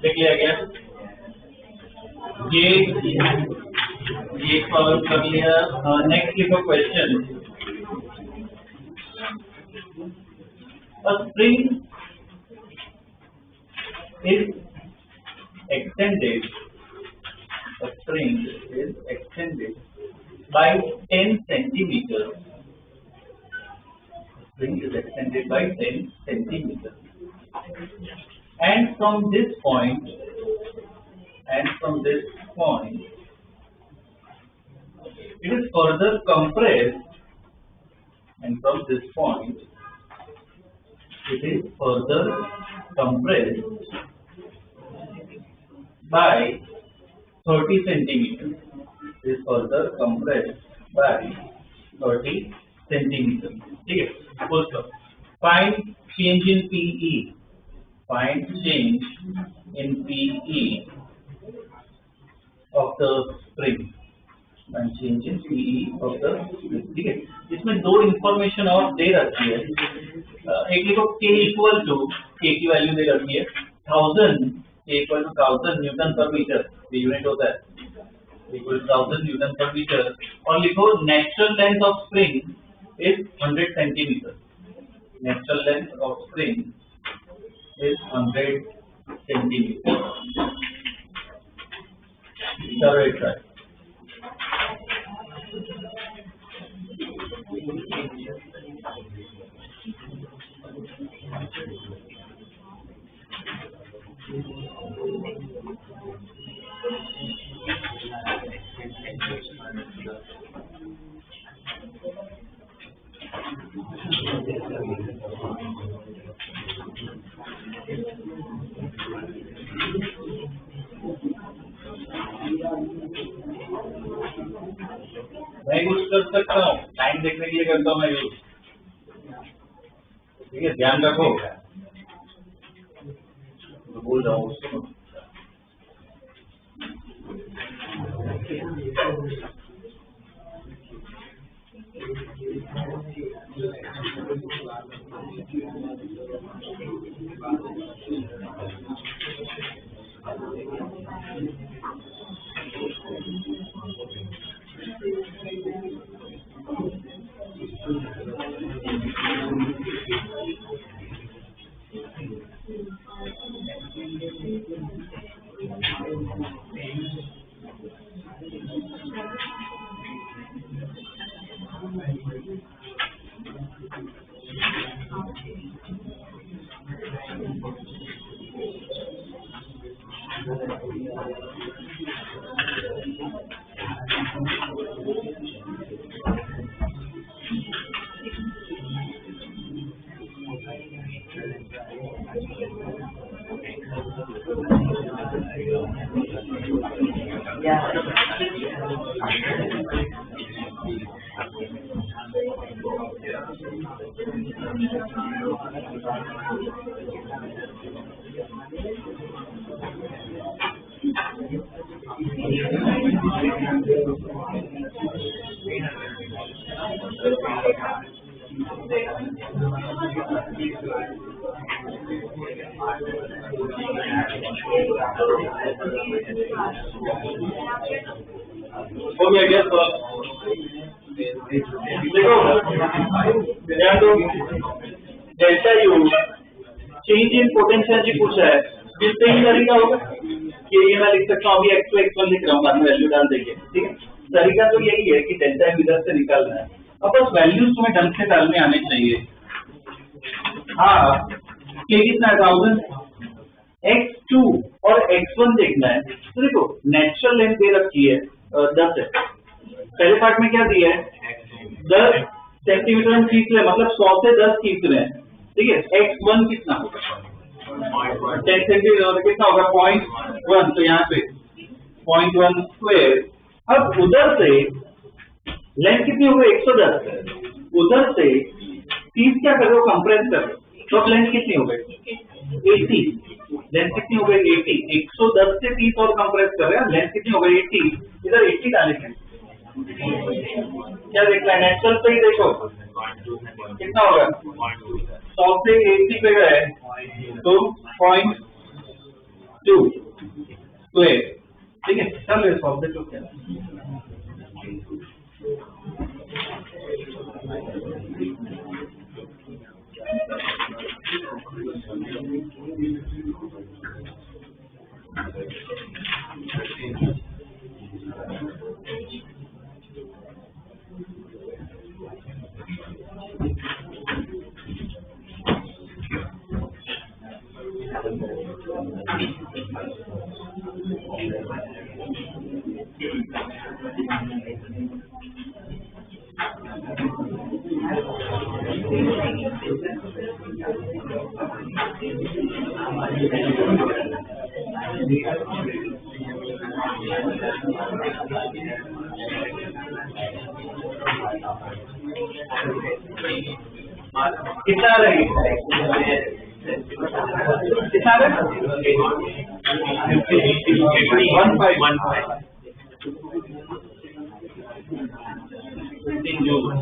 [SPEAKER 1] देख लिया गया, ये सॉल्व कर लिया. नेक्स्ट लिखो question. A spring is extended. A spring is extended by 10 centimeters. Spring is extended by 10 centimeters. and from this point, it is further compressed, and from this point, it is further compressed by 30 centimeters. It is further compressed by 30 centimeters. Okay. Also, find change in PE. Find change in PE of the spring. Find change in PE of the spring. ठीक है. इसमें दो information और दे रखी है. एक लिखो K equal to, K की वैल्यू दे रखी है 1000, K इक्वल टू 1000 न्यूटन पर मीटर, ये यूनिट होता है, इक्वल टू 1000 न्यूटन पर मीटर, और लिखो natural length of spring is 100 centimetre. Natural length of spring is 100 centimeters. Correct, right? मैं कुछ कर सकता हूँ, टाइम देखने के लिए करता हूँ मैं यूज. ठीक है, ध्यान रखो. तो बोल रहा हूँ उसको. हो गया क्या तो देखो ध्यान दो. Delta U change in potential जी पूछा है, जिससे ही तरीका होगा कि ये मैं लिख सकता हूँ. अभी x2 x1 लिख रहा हूँ, बाद में वैल्यू डाल देंगे. ठीक है, तरीका तो यही है कि डेल्टा यू इधर से निकालना है. अब बस वैल्यूज तुम्हें ढंग से डालने आने चाहिए. हाँ, के कितना है 1000, x2 और x1 देखना है. तो देखो नेचुरल लेंथ दे रखी है 10 है. पहले पार्ट में क्या दिया है 10 सेंटीमीटर हम खींच रहे हैं, मतलब 100 से 10 खींच रहे हैं. ठीक है, x1 कितना होगा 10 सेंटीमीटर, कितना होगा 0.1. तो यहाँ पे 0.1 स्क्वायर. अब उधर से लेंथ कितनी होगी 110, उधर से 30 क्या कर रहे हो कंप्रेस कर रहे हो, तो लेंथ कितनी हो गई 80. लेंथ कितनी हो गई 80. 110 से 30 और कंप्रेस कर रहे हैं, लेंथ कितनी हो गई 80. इधर 80 डालेंगे. क्या देखना है नेचुरल पे ही देखो कितना होगा 100 से 80 पे गए तो 0.2 स्क्वायर. ठीक है, चलो सॉल्व दे. तो क्या कितना रहेगा कितना रहेगा 15 जून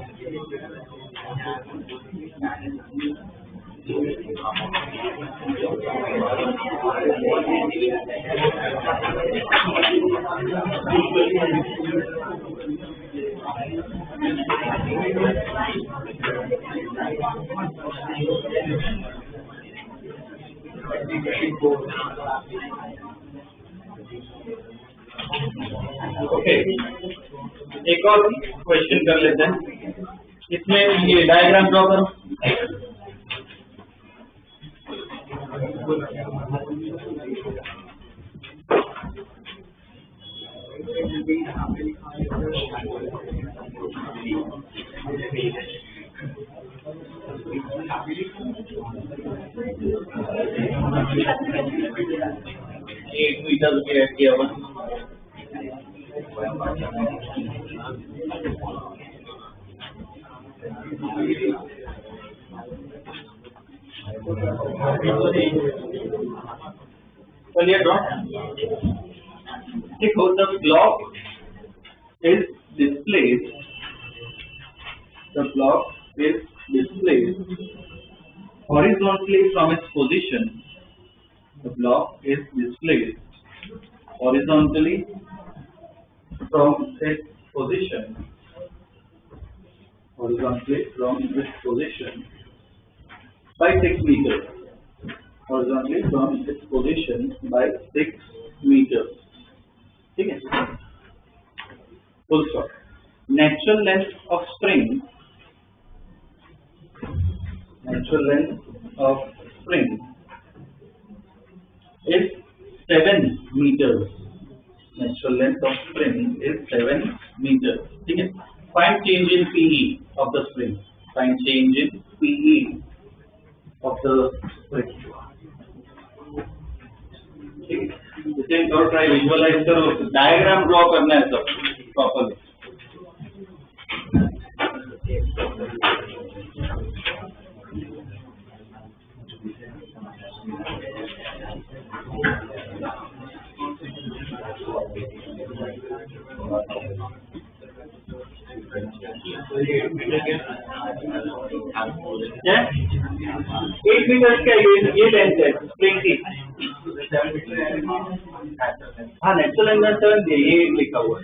[SPEAKER 1] ओके एक और क्वेश्चन कर लेते हैं इसमें ये डायग्राम ड्रॉ करो एक मीटर की ऐड किया हुआ चलिए ड्रॉ देखो the block is displayed horizontally from its position. The block is displayed horizontally from its position by 6 meters. Horizontally from its position by 6 meters. ठीक है? Full stop. Natural length of spring is 7 meters. Natural length of spring is 7 meters. ठीक है? Find change in PE of the spring. Find change in PE of the spring. ठीक है? इसे और try visualise करो diagram draw करना है सब प्रॉपर्ली क्या 8 मीटर का ये लेंथ है स्प्रिंग की हाँ नेचुरल एंगल 7 ये लिखा हुआ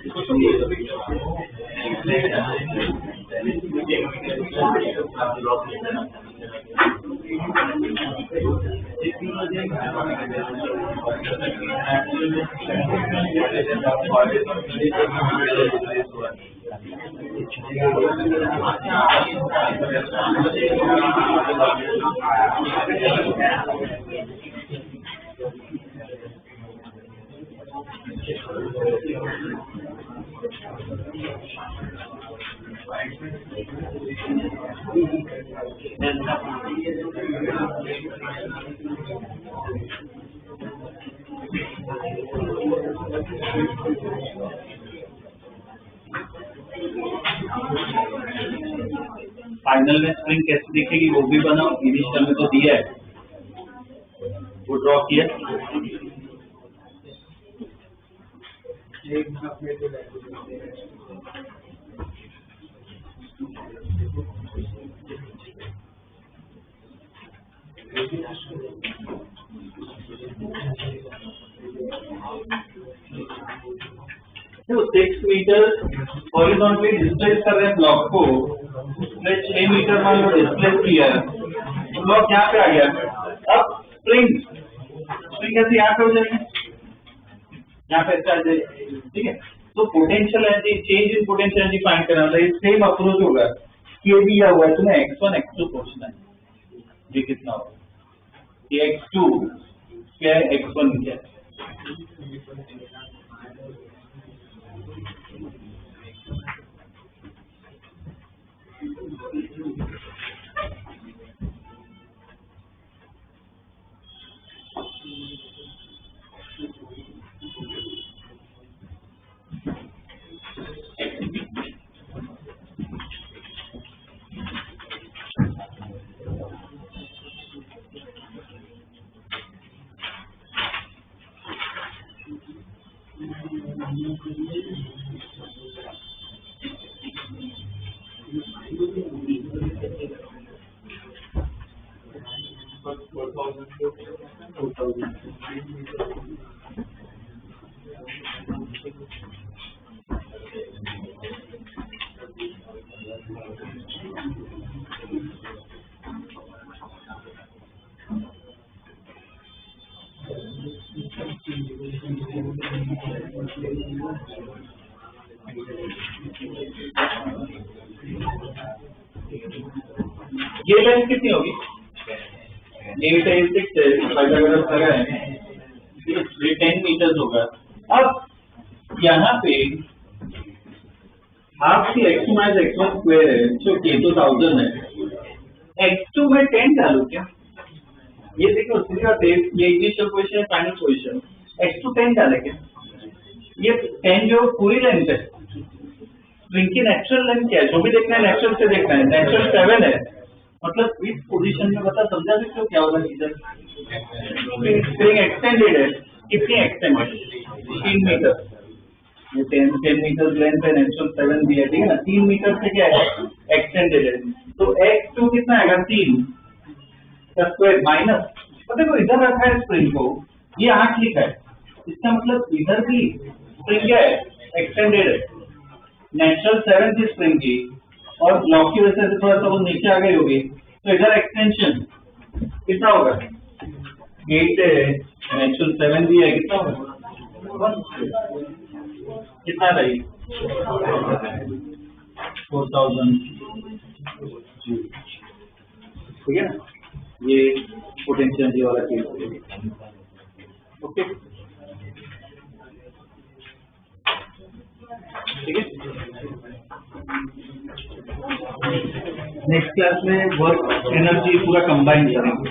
[SPEAKER 1] फाइनल में स्प्रिंग कैसे दिखेगी वो भी बनाओ इनिशियल में तो दिया है वो ड्रॉ किया तो 6 मीटर हॉरिजॉन्टली डिस्प्लेस कर रहे हैं ब्लॉक को 6 मीटर मान लो डिस्प्लेस किया है तो ब्लॉक यहाँ पे आ गया अब स्प्रिंग कैसे यहाँ पे हो जाएगी यहाँ पे आ जाएगी ठीक है तो potential energy change in potential energy find करना है सेम अप्रोच होगा ये दिया हुआ है तुम्हें x1 x2 पूछना है ये कितना होगा ये x2 क्या है x1 क्या है ये लेंथ कितनी होगी? 8 है 6 है, पाइथागोरस लगा है, ये 10 मीटर होगा। अब यहाँ पे हाफ की x2 माइनस x1 स्क्वायर है, जो के तो 1000 है, x2 में 10 डालू क्या? ये देखो सीधी बात है, ये इनिशियल पोजीशन है, फाइनल पोजीशन, x2 10 डाले क्या? ये 10 जो पूरी लेंथ है, स्प्रिंग की नेचुरल लेंथ क्या है? जो भी देखना है नेचुरल से देखना है, नेचुरल 7 है, मतलब इस पोजीशन में बता समझा सकते हो क्या होगा? स्प्रिंग एक्सटेंडेड है, कितनी एक्सटेंडेड? 3 मीटर, ये 10 मीटर लेंथ है, नेचुरल 7 भी है, ठीक है ना? 3 मीटर से क्या है? एक्सटेंडेड है, तो x2 कितना आएगा? 3 का स्क्वायर माइनस, देखो इधर रखा है स्प्रिंग को, ये 8 लिखा है, इसका मतलब इधर भी स्प्रिंग क्या है? एक्सटेंडेड है, नेचुरल 7 थी स्प्रिंग की, और ब्लॉक की वजह से थोड़ा सा वो नीचे आ गई होगी, तो इधर एक्सटेंशन कितना होगा? 8 है, नेचुरल 7 भी है, कितना होगा? कितना रही? 4000, ठीक है ना? ये पोटेंशियल वाला केस है, ओके, ठीक है। नेक्स्ट क्लास में वर्क एनर्जी पूरा कंबाइन करेंगे।